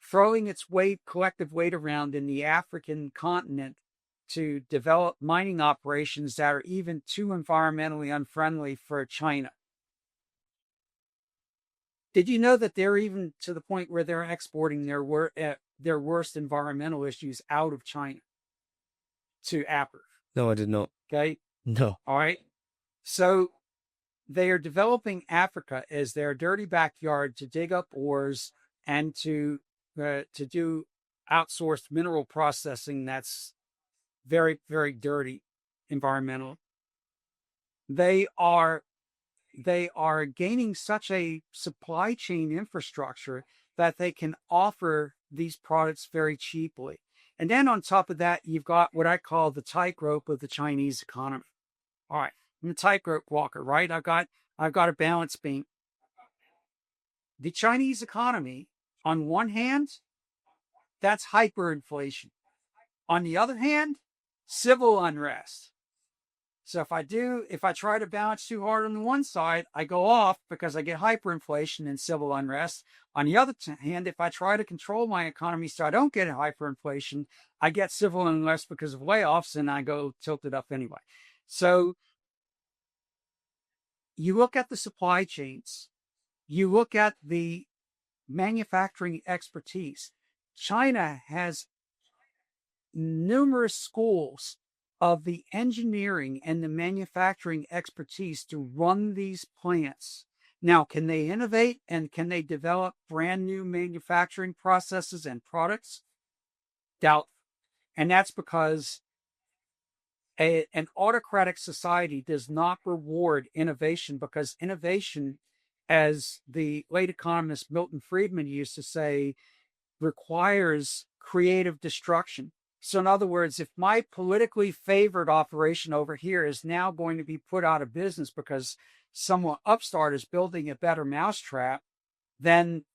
throwing its collective weight around in the African continent to develop mining operations that are even too environmentally unfriendly for China. Did you know that they're even to the point where they're exporting their worst environmental issues out of China to Africa? No, I did not. Okay. No. All right. So they are developing Africa as their dirty backyard to dig up ores and to do outsourced mineral processing that's very, very dirty environmental. They are gaining such a supply chain infrastructure that they can offer these products very cheaply. And then on top of that, you've got what I call the tightrope of the Chinese economy. All right, I'm a tightrope walker, right? I've got a balance beam. The Chinese economy, on one hand, that's hyperinflation. On the other hand, civil unrest. So if I try to balance too hard on the one side, I go off because I get hyperinflation and civil unrest. On the other hand, if I try to control my economy so I don't get hyperinflation, I get civil unrest because of layoffs and I go tilted up anyway. So you look at the supply chains, you look at the manufacturing expertise. China has numerous schools of the engineering and the manufacturing expertise to run these plants. Now, can they innovate and can they develop brand new manufacturing processes and products? Doubt. And that's because an autocratic society does not reward innovation, because innovation, as the late economist Milton Friedman used to say, requires creative destruction. So in other words, if my politically favored operation over here is now going to be put out of business because someone upstart is building a better mousetrap, then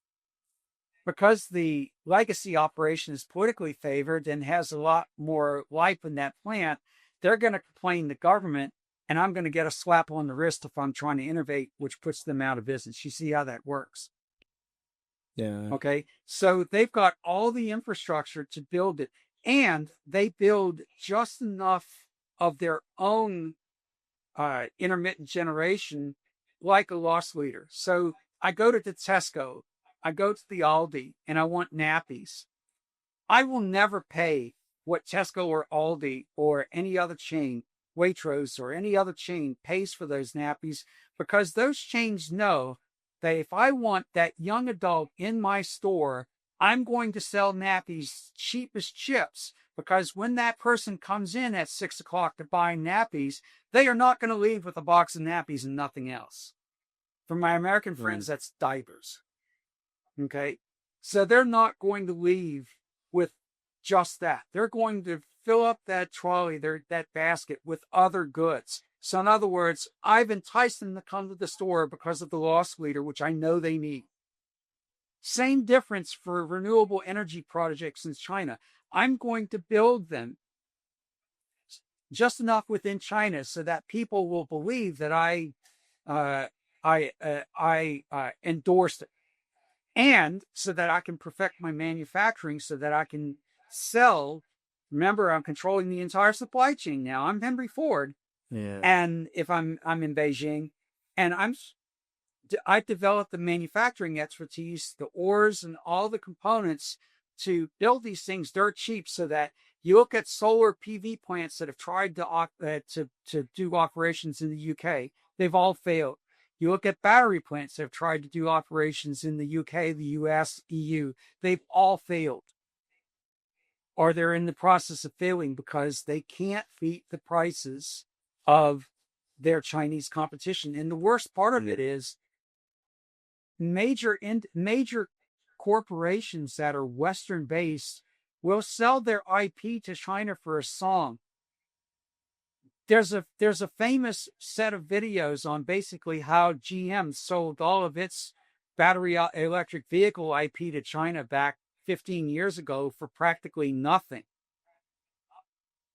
because the legacy operation is politically favored and has a lot more life in that plant, they're going to complain to government, and I'm going to get a slap on the wrist if I'm trying to innovate, which puts them out of business. You see how that works? Yeah. Okay. So they've got all the infrastructure to build it, and they build just enough of their own intermittent generation, like a loss leader. So I go to the Tesco, I go to the Aldi, and I want nappies. I will never pay what Tesco or Aldi or any other chain, Waitrose or any other chain, pays for those nappies, because those chains know that if I want that young adult in my store, I'm going to sell nappies cheap as chips, because when that person comes in at 6 o'clock to buy nappies, they are not going to leave with a box of nappies and nothing else. For my American friends, that's diapers. Okay. So they're not going to leave with just that. They're going to fill up that trolley, that basket, with other goods. So in other words, I've enticed them to come to the store because of the loss leader, which I know they need. Same difference for renewable energy projects in China. I'm going to build them just enough within China so that people will believe that I endorsed it, and so that I can perfect my manufacturing, so that I can sell. Remember, I'm controlling the entire supply chain now. I'm Henry Ford, and if I'm in Beijing, and I've developed the manufacturing expertise, the ores, and all the components to build these things dirt cheap, so that you look at solar PV plants that have tried to do operations in the UK, they've all failed. You look at battery plants that have tried to do operations in the UK, the US, EU, they've all failed. Or they're in the process of failing because they can't beat the prices of their Chinese competition. And the worst part of it is major corporations that are Western based will sell their IP to China for a song. there's a famous set of videos on basically how GM sold all of its battery electric vehicle IP to China back 15 years ago for practically nothing.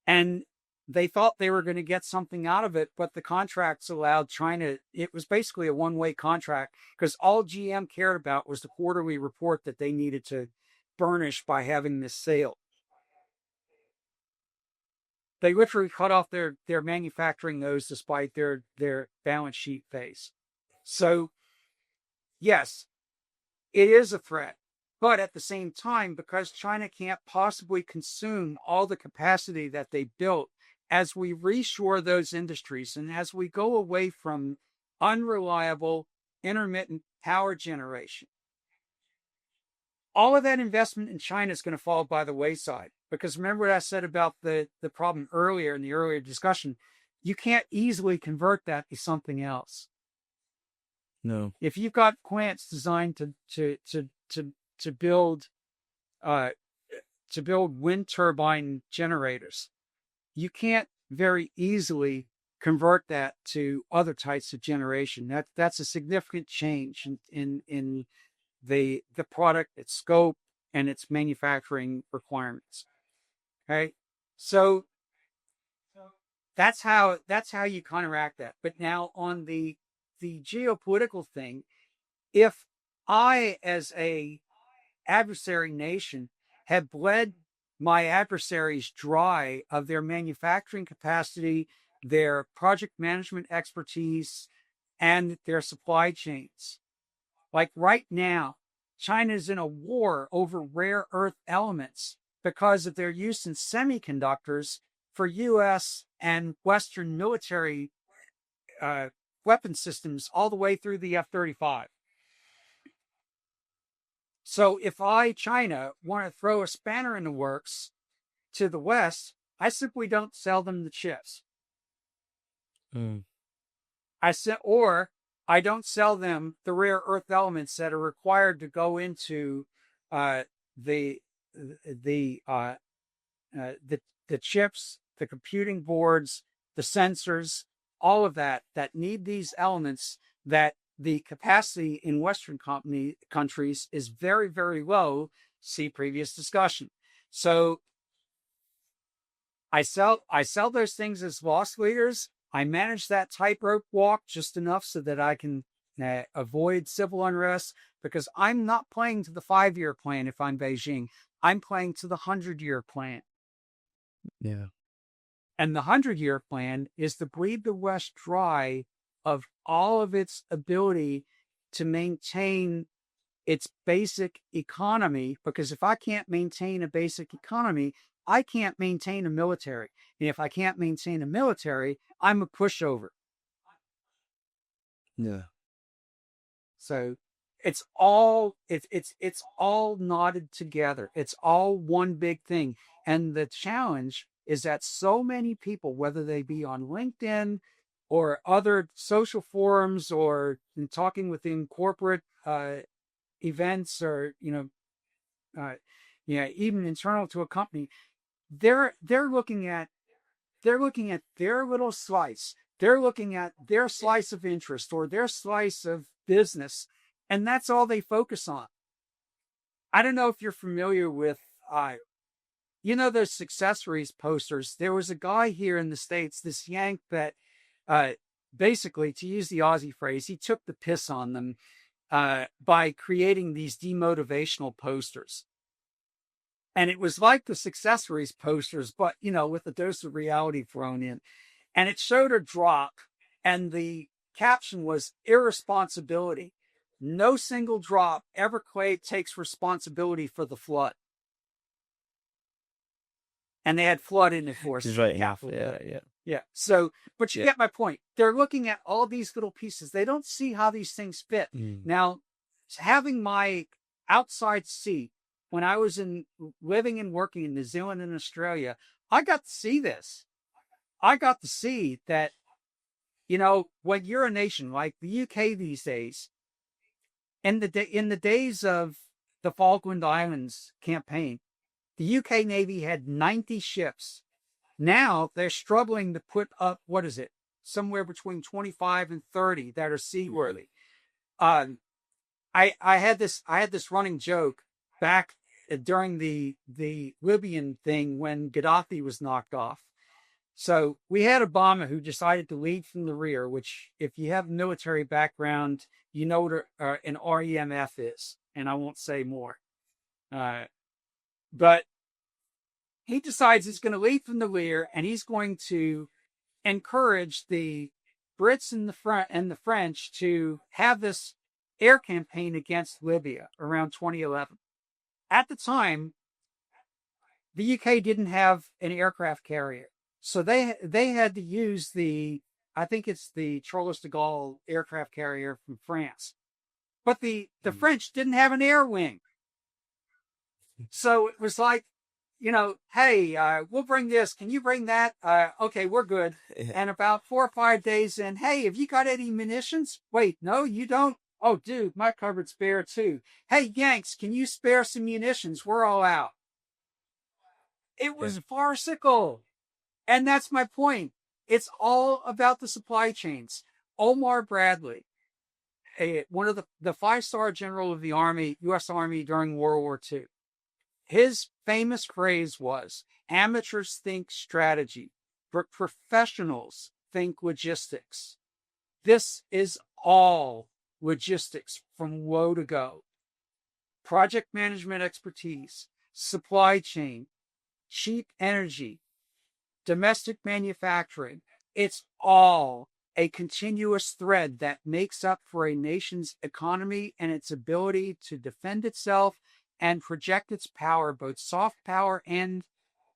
And they thought they were going to get something out of it, but the contracts allowed China, it was basically a one-way contract because all GM cared about was the quarterly report that they needed to burnish by having this sale. They literally cut off their manufacturing nose despite their balance sheet phase. So, yes, it is a threat. But at the same time, because China can't possibly consume all the capacity that they built, as we reshore those industries and as we go away from unreliable, intermittent power generation, all of that investment in China is going to fall by the wayside. Because remember what I said about the problem earlier in the earlier discussion, you can't easily convert that to something else. No. If you've got plants designed to build wind turbine generators, you can't very easily convert that to other types of generation. That's a significant change in the product, its scope, and its manufacturing requirements. Okay, so that's how you counteract that. But now on the geopolitical thing, if I, as a adversary nation, have bled my adversaries dry of their manufacturing capacity, their project management expertise, and their supply chains. Like right now, China is in a war over rare earth elements because of their use in semiconductors for U.S. and Western military weapon systems all the way through the F-35. So if I, China, want to throw a spanner in the works to the West, I simply don't sell them the chips. Or I don't sell them the rare earth elements that are required to go into the chips, the computing boards, the sensors, all of that need these elements that the capacity in Western countries is very, very low. See previous discussion. So I sell those things as loss leaders. I manage that tightrope walk just enough so that I can avoid civil unrest, because I'm not playing to the 5-year plan if I'm Beijing. I'm playing to the 100-year plan. Yeah. And the 100-year plan is to bleed the West dry of all of its ability to maintain its basic economy, because if I can't maintain a basic economy, I can't maintain a military. And if I can't maintain a military, I'm a pushover. Yeah. So it's all knotted together. It's all one big thing. And the challenge is that so many people, whether they be on LinkedIn or other social forums or in talking within corporate events, or even internal to a company, they're looking at their little slice. They're looking at their slice of interest or their slice of business, and that's all they focus on. I don't know if you're familiar with those accessories posters. There was a guy here in the States, this Yank, that basically, to use the Aussie phrase, he took the piss on them by creating these demotivational posters. And it was like the accessories posters, but, with a dose of reality thrown in. And it showed a drop, and the caption was irresponsibility. No single drop ever takes responsibility for the flood. And they had flood in it for us. He's right. Yeah. So, but you get my point. They're looking at all these little pieces. They don't see how these things fit. Now, having my outside seat when I was living and working in New Zealand and Australia, I got to see this. I got to see that, when you're a nation like the UK these days, in the days of the Falkland Islands campaign, the UK Navy had 90 ships Now they're struggling to put up, what is it? Somewhere between 25 and 30 that are seaworthy. I had this running joke back during the Libyan thing when Gaddafi was knocked off. So we had Obama who decided to lead from the rear, which if you have military background, you know what an REMF is, and I won't say more. But he decides he's going to lead from the rear, and he's going to encourage the Brits and the French to have this air campaign against Libya around 2011. At the time, the UK didn't have an aircraft carrier, so they had to use I think it's the Charles de Gaulle aircraft carrier from France, but the French didn't have an air wing, so it was like, hey, we'll bring this. Can you bring that? Okay, we're good. Yeah. And about 4 or 5 days in, hey, have you got any munitions? Wait, no, you don't. Oh, dude, my cupboard's bare too. Hey, Yanks, can you spare some munitions? We're all out. It was farcical. And that's my point. It's all about the supply chains. Omar Bradley, one of the 5-star general of the Army, U.S. Army during World War II, his famous phrase was, amateurs think strategy, but professionals think logistics. This is all logistics from low to go. Project management expertise, supply chain, cheap energy, domestic manufacturing. It's all a continuous thread that makes up for a nation's economy and its ability to defend itself and project its power, both soft power and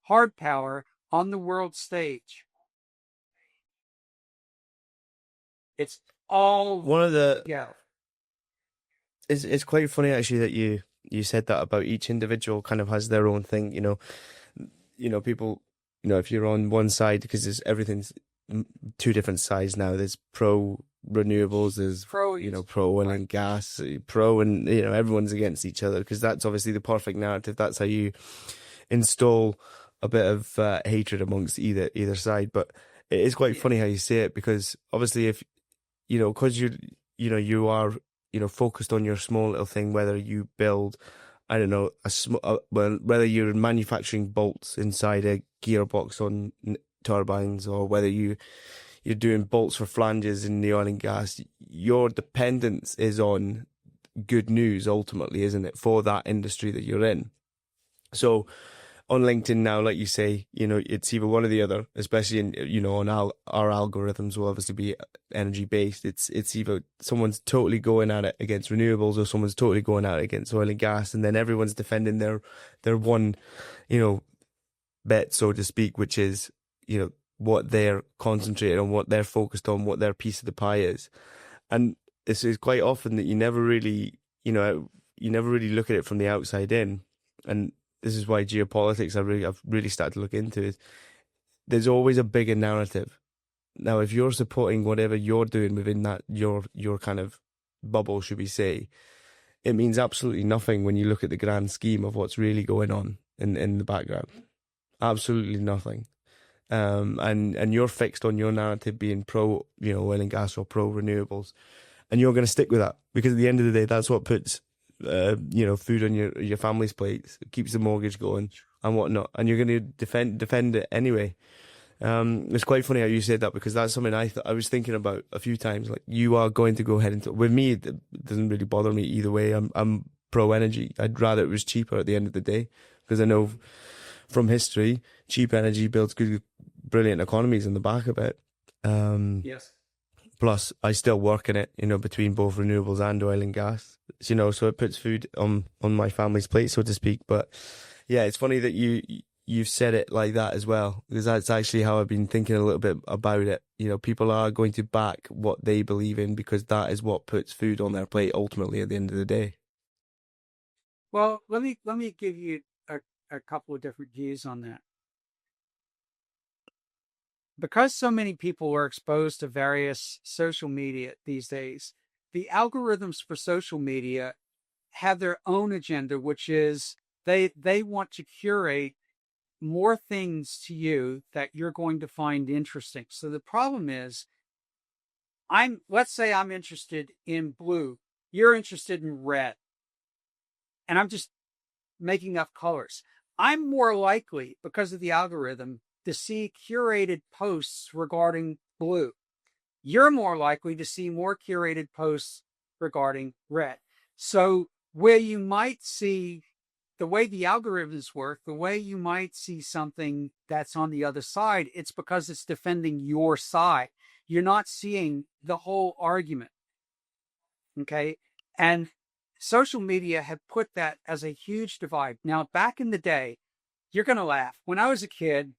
hard power, on the world stage. It's all one of the It's quite funny actually that you said that about each individual kind of has their own thing. People. If you're on one side, because everything's two different sides now. There's pro renewables, there's pro oil and gas, pro, and everyone's against each other, because that's obviously the perfect narrative. That's how you install a bit of hatred amongst either side. But it is quite funny how you say it, because obviously if because you are focused on your small little thing, whether you build, I don't know, whether you're manufacturing bolts inside a gearbox on turbines, or whether you're doing bolts for flanges in the oil and gas, your dependence is on good news ultimately, isn't it, for that industry that you're in? So on LinkedIn now, like you say, it's either one or the other, especially in, on our algorithms will obviously be energy based. It's either someone's totally going at it against renewables, or someone's totally going at it against oil and gas. And then everyone's defending their one, bet, so to speak, which is, what they're concentrated on, what they're focused on, what their piece of the pie is. And this is quite often that you never really look at it from the outside in. And this is why geopolitics I've really started to look into is there's always a bigger narrative. Now, if you're supporting whatever you're doing within that your kind of bubble, should we say, it means absolutely nothing when you look at the grand scheme of what's really going on in the background. Absolutely nothing. And you're fixed on your narrative being pro, oil and gas, or pro renewables, and you're going to stick with that, because at the end of the day, that's what puts food on your family's plates, keeps the mortgage going and whatnot, and you're going to defend it anyway. It's quite funny how you said that, because that's something I was thinking about a few times. Like, you are going to go ahead into, with me, it doesn't really bother me either way. I'm pro energy. I'd rather it was cheaper at the end of the day, because I know from history, cheap energy builds good, brilliant economies in the back of it. Yes. Plus, I still work in it, between both renewables and oil and gas, so it puts food on my family's plate, so to speak. But yeah, it's funny that you've said it like that as well, because that's actually how I've been thinking a little bit about it. People are going to back what they believe in, because that is what puts food on their plate ultimately at the end of the day. Well, let me give you a couple of different views on that. Because so many people are exposed to various social media these days, the algorithms for social media have their own agenda, which is they want to curate more things to you that you're going to find interesting. So the problem is, let's say I'm interested in blue, you're interested in red, and I'm just making up colors. I'm more likely, because of the algorithm, to see curated posts regarding blue. You're more likely to see more curated posts regarding red. So where you might see, the way the algorithms work, the way you might see something that's on the other side, it's because it's defending your side. You're not seeing the whole argument. Okay. And social media have put that as a huge divide. Now, back in the day, you're going to laugh. When I was a kid,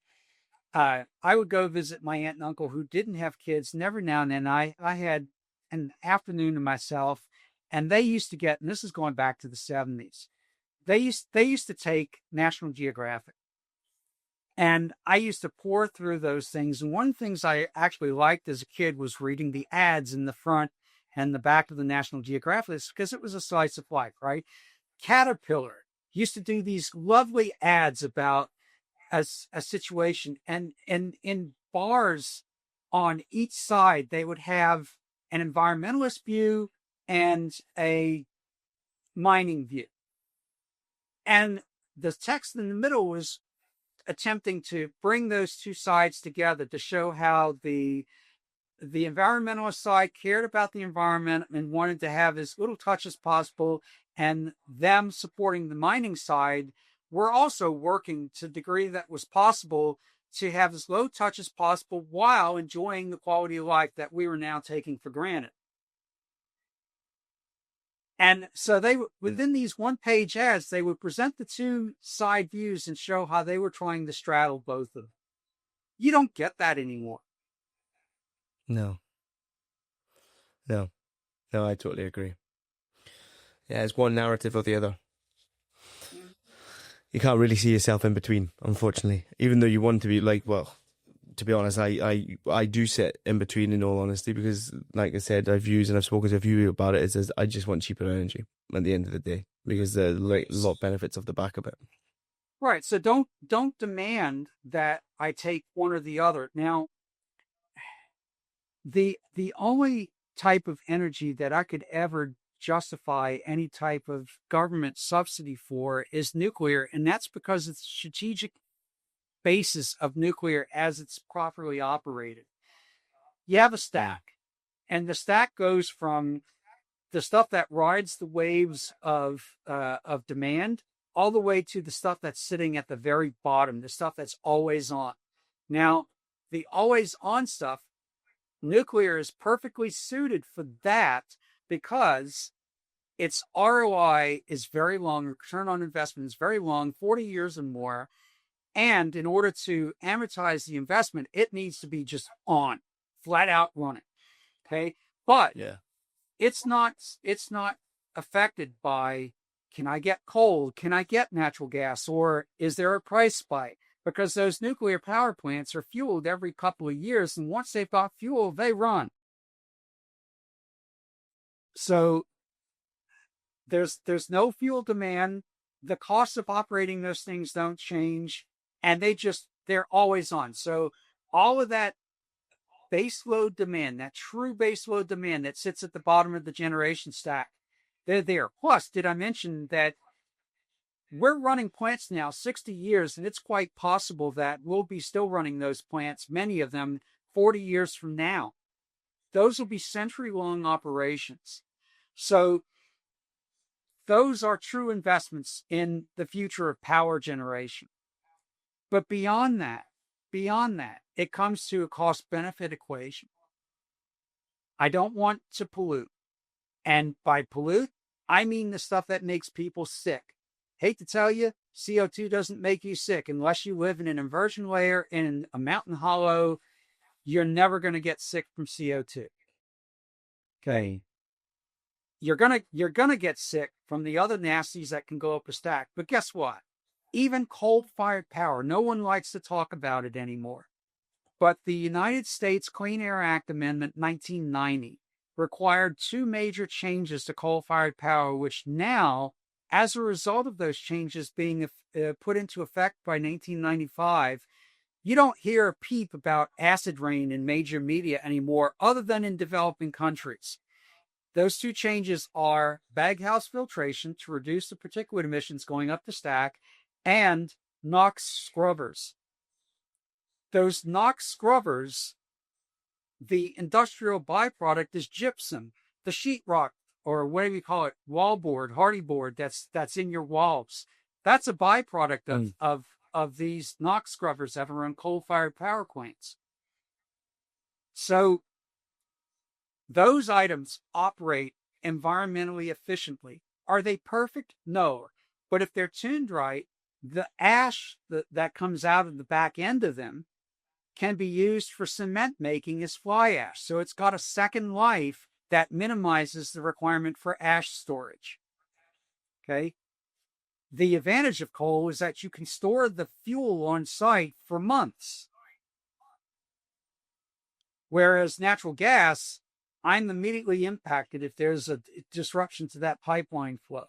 I would go visit my aunt and uncle who didn't have kids. And every now and then I had an afternoon to myself, and they used to get, and this is going back to the 70s, they used to take National Geographic. And I used to pour through those things. And one of the things I actually liked as a kid was reading the ads in the front and the back of the National Geographic, because it was a slice of life, right? Caterpillar used to do these lovely ads about a situation, and in bars on each side, they would have an environmentalist view and a mining view. And the text in the middle was attempting to bring those two sides together to show how the environmentalist side cared about the environment and wanted to have as little touch as possible, and them supporting the mining side were also working to the degree that was possible to have as low touch as possible while enjoying the quality of life that we were now taking for granted. And so they, within these one-page ads, they would present the two side views and show how they were trying to straddle both of them. You don't get that anymore. No. No. No, I totally agree. Yeah, it's one narrative or the other. You can't really see yourself in between, unfortunately. Even though you want to be like, well, to be honest, I do sit in between, in all honesty, because like I said, I've spoken to a few people about it. It says I just want cheaper energy at the end of the day, because there are a lot of benefits of the back of it. Right. So don't demand that I take one or the other. Now, the only type of energy that I could ever justify any type of government subsidy for is nuclear, and that's because it's the strategic basis of nuclear as it's properly operated. You have a stack, and the stack goes from the stuff that rides the waves of demand all the way to the stuff that's sitting at the very bottom, the stuff that's always on. Now, the always on stuff, nuclear is perfectly suited for that because its ROI is very long, return on investment is very long, 40 years or more. And in order to amortize the investment, it needs to be just on, flat out running. Okay. But Yeah. it's not affected by, can I get coal? Can I get natural gas? Or is there a price spike? Because those nuclear power plants are fueled every couple of years. And once they've got fuel, they run. So there's no fuel demand. The costs of operating those things don't change. And they're always on. So all of that base load demand, that true base load demand that sits at the bottom of the generation stack, they're there. Plus, did I mention that we're running plants now 60 years, and it's quite possible that we'll be still running those plants, many of them 40 years from now. Those will be century-long operations. So those are true investments in the future of power generation. But beyond that, it comes to a cost-benefit equation. I don't want to pollute. And by pollute, I mean the stuff that makes people sick. Hate to tell you, CO2 doesn't make you sick unless you live in an inversion layer in a mountain hollow. You're never going to get sick from CO2. Okay. You're gonna get sick from the other nasties that can go up a stack. But guess what? Even coal-fired power, no one likes to talk about it anymore. But the United States Clean Air Act Amendment 1990 required two major changes to coal-fired power, which now As a result of those changes being put into effect by 1995, you don't hear a peep about acid rain in major media anymore, other than in developing countries. Those two changes are baghouse filtration to reduce the particulate emissions going up the stack, and NOx scrubbers. Those NOx scrubbers, the industrial byproduct is gypsum, the sheetrock, or whatever you call it, wallboard, hardy board that's in your walls. That's a byproduct of these NOx scrubbers that run coal-fired power plants. So those items operate environmentally efficiently. Are they perfect? No. But if they're tuned right, the ash that comes out of the back end of them can be used for cement making as fly ash. So it's got a second life that minimizes the requirement for ash storage. Okay. The advantage of coal is that you can store the fuel on site for months. Whereas natural gas, I'm immediately impacted if there's a disruption to that pipeline flow.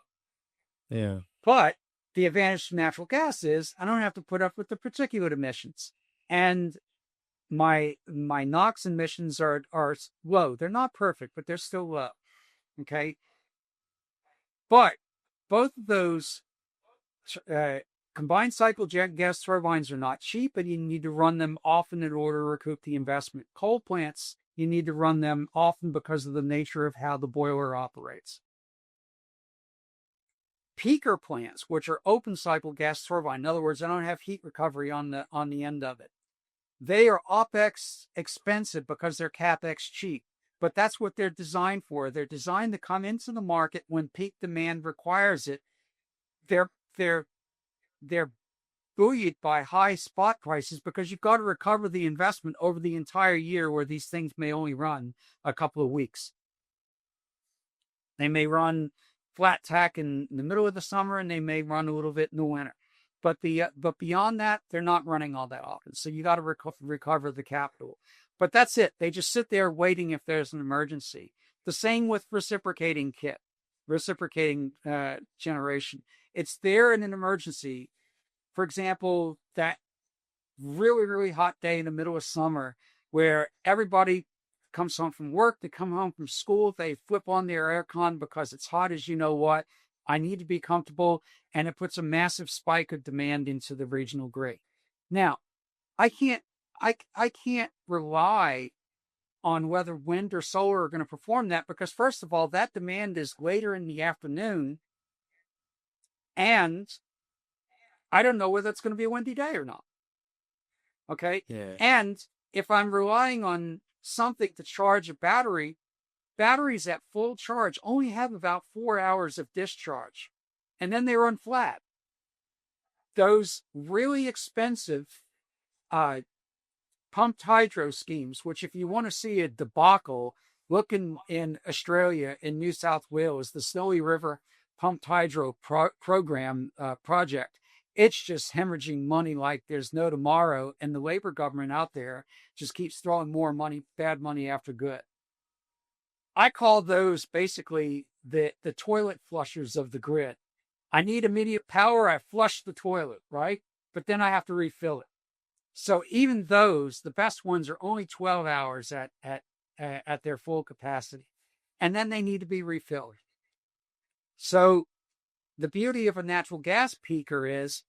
Yeah. But the advantage to natural gas is I don't have to put up with the particulate emissions. And my NOx emissions are low. They're not perfect, but they're still low. Okay. But both of those combined cycle gas turbines are not cheap, and you need to run them often in order to recoup the investment. Coal plants, you need to run them often because of the nature of how the boiler operates. Peaker plants, which are open cycle gas turbine, in other words, I don't have heat recovery on the end of it. They are OPEX expensive because they're CAPEX cheap, but that's what they're designed for. They're designed to come into the market when peak demand requires it. They're buoyed by high spot prices because you've got to recover the investment over the entire year, where these things may only run a couple of weeks. They may run flat tack in the middle of the summer, and they may run a little bit in the winter. But beyond that, they're not running all that often. So you got to recover the capital. But that's it. They just sit there waiting if there's an emergency. The same with reciprocating generation. It's there in an emergency. For example, that really, really hot day in the middle of summer where everybody comes home from work, they come home from school, they flip on their aircon because it's hot as you know what. I need to be comfortable, and it puts a massive spike of demand into the regional grid. Now, I can't rely on whether wind or solar are going to perform that, because first of all, that demand is later in the afternoon, and I don't know whether it's going to be a windy day or not. Okay? Yeah. And if I'm relying on something to charge a battery, batteries at full charge only have about 4 hours of discharge, and then they run flat. Those really expensive pumped hydro schemes, which if you want to see a debacle, look in Australia, in New South Wales, the Snowy River pumped hydro program project. It's just hemorrhaging money like there's no tomorrow, and the Labor government out there just keeps throwing more money, bad money after good. I call those basically the toilet flushers of the grid. I need immediate power, I flush the toilet, right? But then I have to refill it. So even those, the best ones, are only 12 hours at their full capacity. And then they need to be refilled. So the beauty of a natural gas peaker is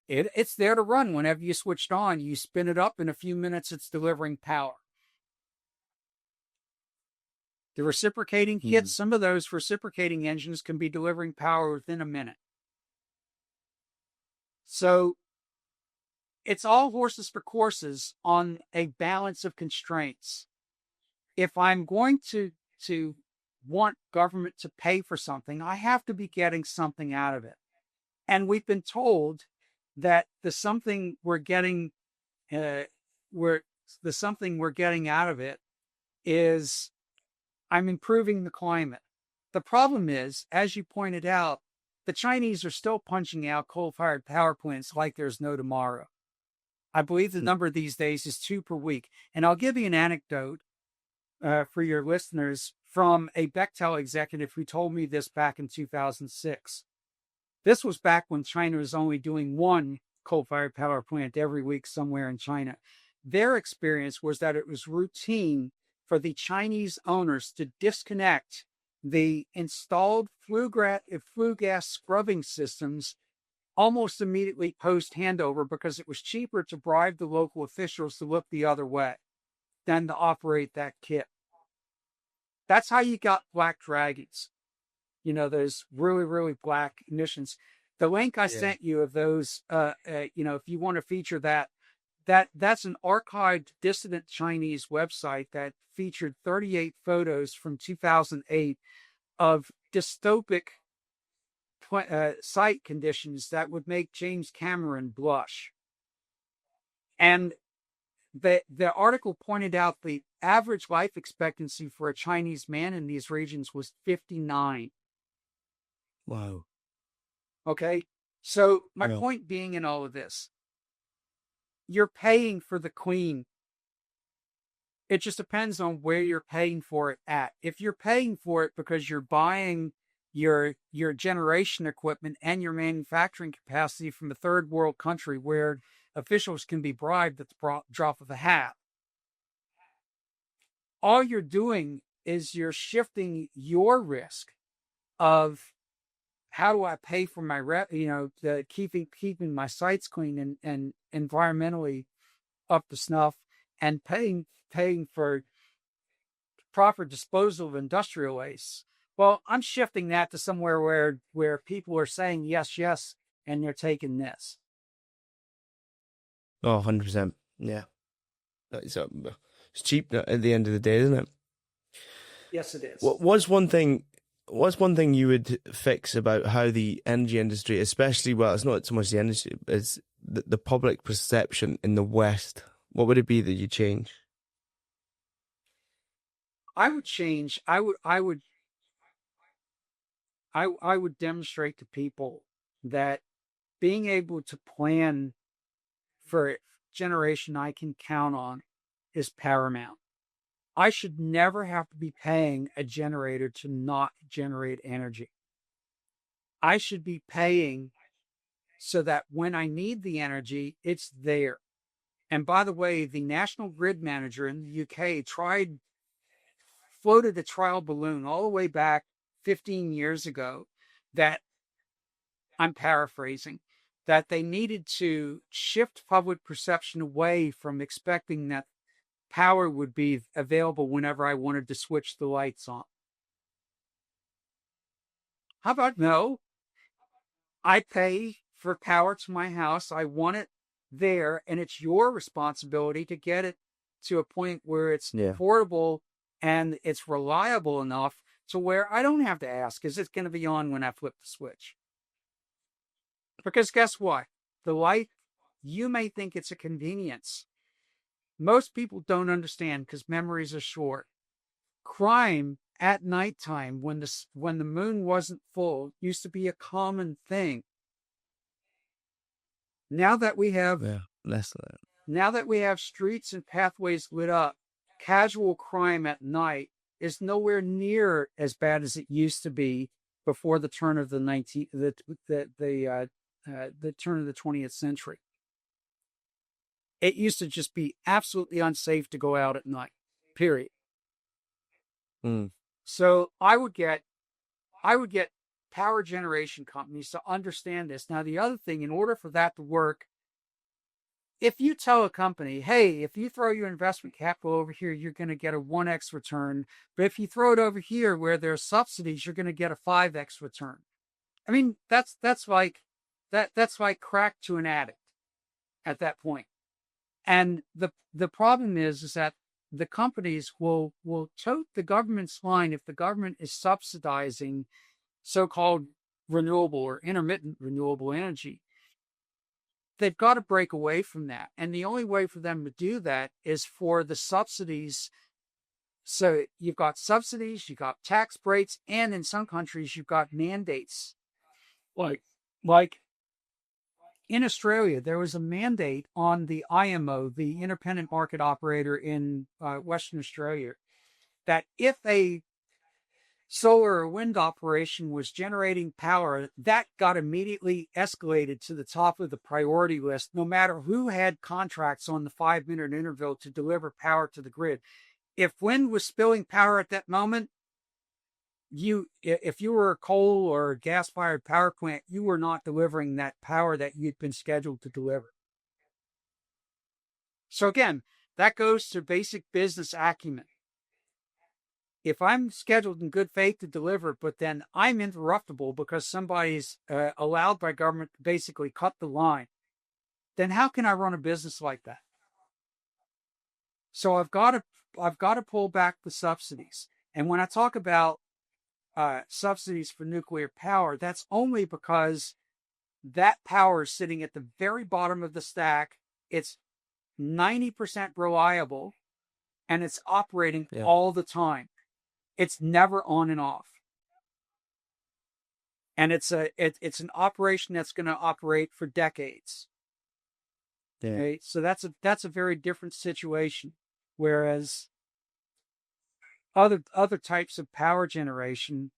it's there to run whenever you switch it on. You spin it up, in a few minutes it's delivering power. The reciprocating kits, some of those reciprocating engines can be delivering power within a minute. So it's all horses for courses on a balance of constraints. If I'm going to want government to pay for something, I have to be getting something out of it. And we've been told that the something we're getting out of it is I'm improving the climate. The problem is, as you pointed out, the Chinese are still punching out coal-fired power plants like there's no tomorrow. I believe the number these days is 2 per week. And I'll give you an anecdote for your listeners from a Bechtel executive who told me this back in 2006. This was back when China was only doing one coal-fired power plant every week somewhere in China. Their experience was that it was routine for the Chinese owners to disconnect the installed flue gas scrubbing systems almost immediately post handover because it was cheaper to bribe the local officials to look the other way than to operate that kit. That's how you got black dragons. Those really, really black emissions. The link I sent you of those, if you want to feature that's an archived dissident Chinese website that featured 38 photos from 2008 of dystopic site conditions that would make James Cameron blush. And the article pointed out the average life expectancy for a Chinese man in these regions was 59. Wow. Okay. So my point being in all of this, you're paying for the queen. It just depends on where you're paying for it at. If you're paying for it because you're buying your generation equipment and your manufacturing capacity from a third world country where officials can be bribed at the drop of a hat, all you're doing is you're shifting your risk of how do I pay for my keeping my sites clean and environmentally up to snuff, and paying for proper disposal of industrial waste. Well, I'm shifting that to somewhere where people are saying yes, and they're taking this. Oh, 100%. Yeah. It's cheap at the end of the day, isn't it? Yes, it is. What's one thing you would fix about how the energy industry, especially, well, it's not so much the industry, it's the public perception in the West, what would it be that you change? I would demonstrate to people that being able to plan for a generation I can count on is paramount. I should never have to be paying a generator to not generate energy. I should be paying so that when I need the energy, it's there. And by the way, the National Grid Manager in the UK floated a trial balloon all the way back 15 years ago that, I'm paraphrasing, that they needed to shift public perception away from expecting that power would be available whenever I wanted to switch the lights on. How about no? I pay for power to my house. I want it there, and it's your responsibility to get it to a point where it's portable and it's reliable enough to where I don't have to ask, is it going to be on when I flip the switch? Because guess what? The light, you may think it's a convenience. Most people don't understand because memories are short. Crime at nighttime when the moon wasn't full used to be a common thing. Now that we have less than that. Now that we have streets and pathways lit up, casual crime at night is nowhere near as bad as it used to be before the turn of the turn of the 20th century. It used to just be absolutely unsafe to go out at night, period. So I would get power generation companies to understand this. Now, the other thing, in order for that to work, if you tell a company, hey, if you throw your investment capital over here, you're going to get a 1x return. But if you throw it over here where there's subsidies, you're going to get a 5x return. I mean, that's like crack to an addict at that point. And the problem is that the companies will tote the government's line if the government is subsidizing so-called renewable or intermittent renewable energy. They've got to break away from that. And the only way for them to do that is for the subsidies. So you've got subsidies, you've got tax breaks, and in some countries you've got mandates. Like in Australia, there was a mandate on the IMO, the Independent Market Operator in Western Australia, that if a solar or wind operation was generating power, that got immediately escalated to the top of the priority list, no matter who had contracts on the 5-minute interval to deliver power to the grid. If wind was spilling power at that moment, if you were a coal or gas-fired power plant, you were not delivering that power that you'd been scheduled to deliver. So again, that goes to basic business acumen. If I'm scheduled in good faith to deliver, but then I'm interruptible because somebody's allowed by government to basically cut the line, then how can I run a business like that? So I've got to pull back the subsidies. And when I talk about subsidies for nuclear power, that's only because that power is sitting at the very bottom of the stack. It's 90% reliable, and it's operating all the time. It's never on and off. And it's an operation that's going to operate for decades. Yeah. Okay? So that's a very different situation. Whereas other types of power generation,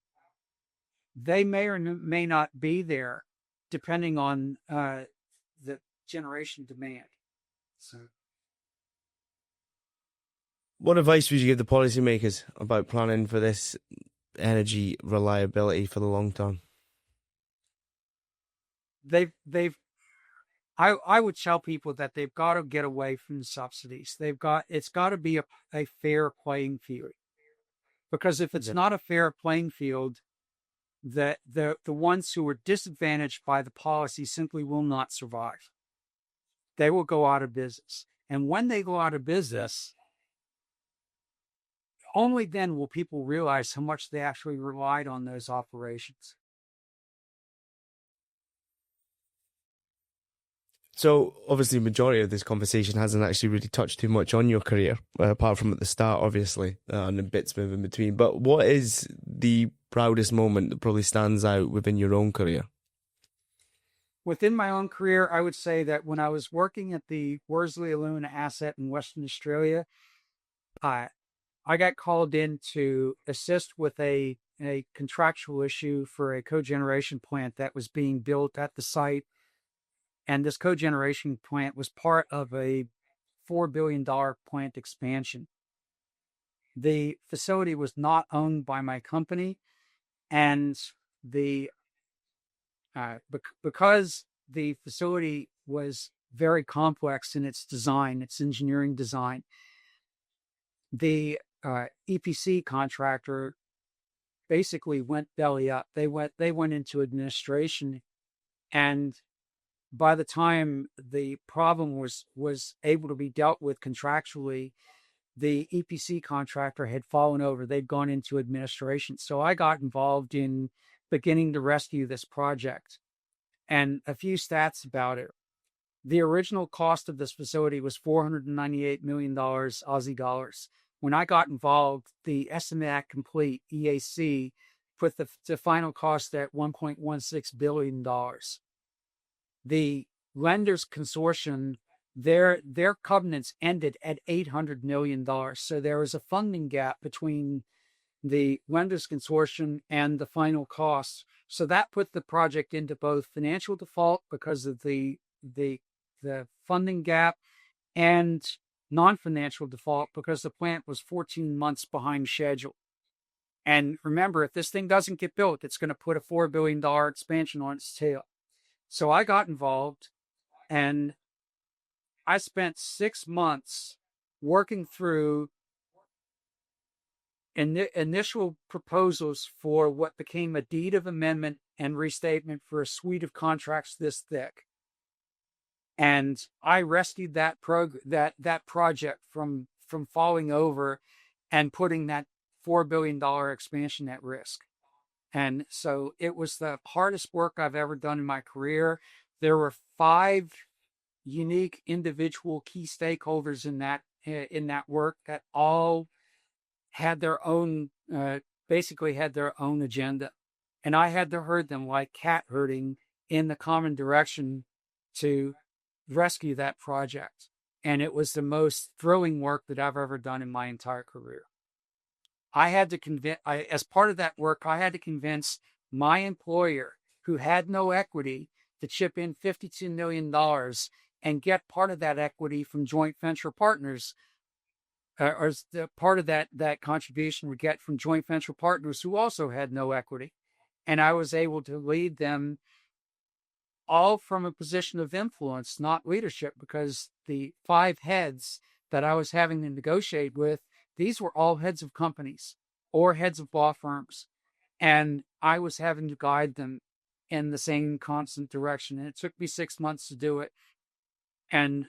they may or may not be there depending on the generation demand. So, what advice would you give the policymakers about planning for this energy reliability for the long term? I would tell people that they've got to get away from the subsidies. It's got to be a fair playing field. Because if it's not a fair playing field, the ones who are disadvantaged by the policy simply will not survive. They will go out of business. And when they go out of business, only then will people realize how much they actually relied on those operations. So, obviously, the majority of this conversation hasn't actually really touched too much on your career, apart from at the start, obviously, and the bits moving between. But what is the proudest moment that probably stands out within your own career? Within my own career, I would say that when I was working at the Worsley Alumina asset in Western Australia, I got called in to assist with a contractual issue for a cogeneration plant that was being built at the site. And this cogeneration plant was part of a $4 billion plant expansion. The facility was not owned by my company, and because the facility was very complex in its design, its engineering design, the EPC contractor basically went belly up. They went into administration, and by the time the problem was able to be dealt with contractually, the EPC contractor had fallen over. They'd gone into administration. So I got involved in beginning to rescue this project. And a few stats about it. The original cost of this facility was $498 million Aussie dollars. When I got involved, the estimate complete, EAC, put the final cost at $1.16 billion. The lenders consortium, their covenants ended at $800 million. So there was a funding gap between the lenders consortium and the final cost. So that put the project into both financial default because of the funding gap, and non-financial default because the plant was 14 months behind schedule. And remember, if this thing doesn't get built, it's going to put a $4 billion expansion on its tail. So I got involved, and I spent 6 months working through initial proposals for what became a deed of amendment and restatement for a suite of contracts this thick. And I rescued that project from falling over and putting that $4 billion expansion at risk. And so it was the hardest work I've ever done in my career. There were 5 unique individual key stakeholders in that work that all had their own, basically had their own agenda. And I had to herd them like cat herding in the common direction to rescue that project. And it was the most thrilling work that I've ever done in my entire career. I had to convince, as part of that work, I had to convince my employer, who had no equity, to chip in $52 million and get part of that equity from joint venture partners, or the part of that contribution we get from joint venture partners who also had no equity. And I was able to lead them all from a position of influence, not leadership, because the 5 heads that I was having to negotiate with, these were all heads of companies or heads of law firms. And I was having to guide them in the same constant direction. And it took me 6 months to do it. And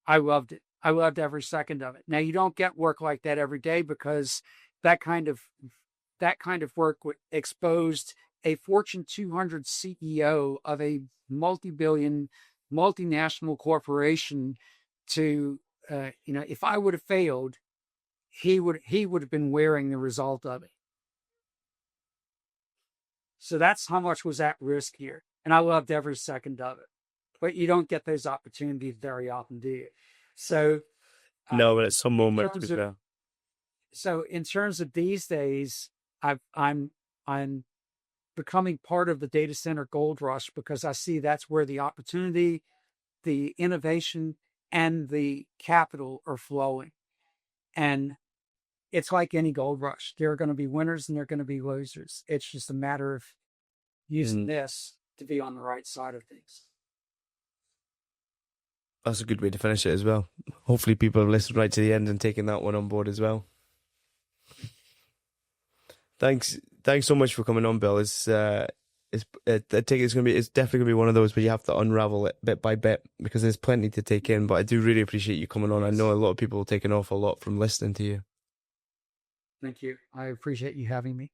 I loved it. I loved every second of it. Now, you don't get work like that every day, because that kind of work exposed a Fortune 200 CEO of a multi-billion multinational corporation to, if I would have failed, he would have been wearing the result of it. So that's how much was at risk here. And I loved every second of it. But you don't get those opportunities very often, do you? So No, but at some moment, to be fair. So in terms of these days, I'm becoming part of the data center gold rush, because I see that's where the opportunity, the innovation, and the capital are flowing. And it's like any gold rush. There are going to be winners and there are going to be losers. It's just a matter of using this to be on the right side of things. That's a good way to finish it as well. Hopefully people have listened right to the end and taken that one on board as well. Thanks so much for coming on, Bill. I think it's definitely gonna be one of those where you have to unravel it bit by bit, because there's plenty to take in. But I do really appreciate you coming on. I know a lot of people will take an awful lot from listening to you. Thank you. I appreciate you having me.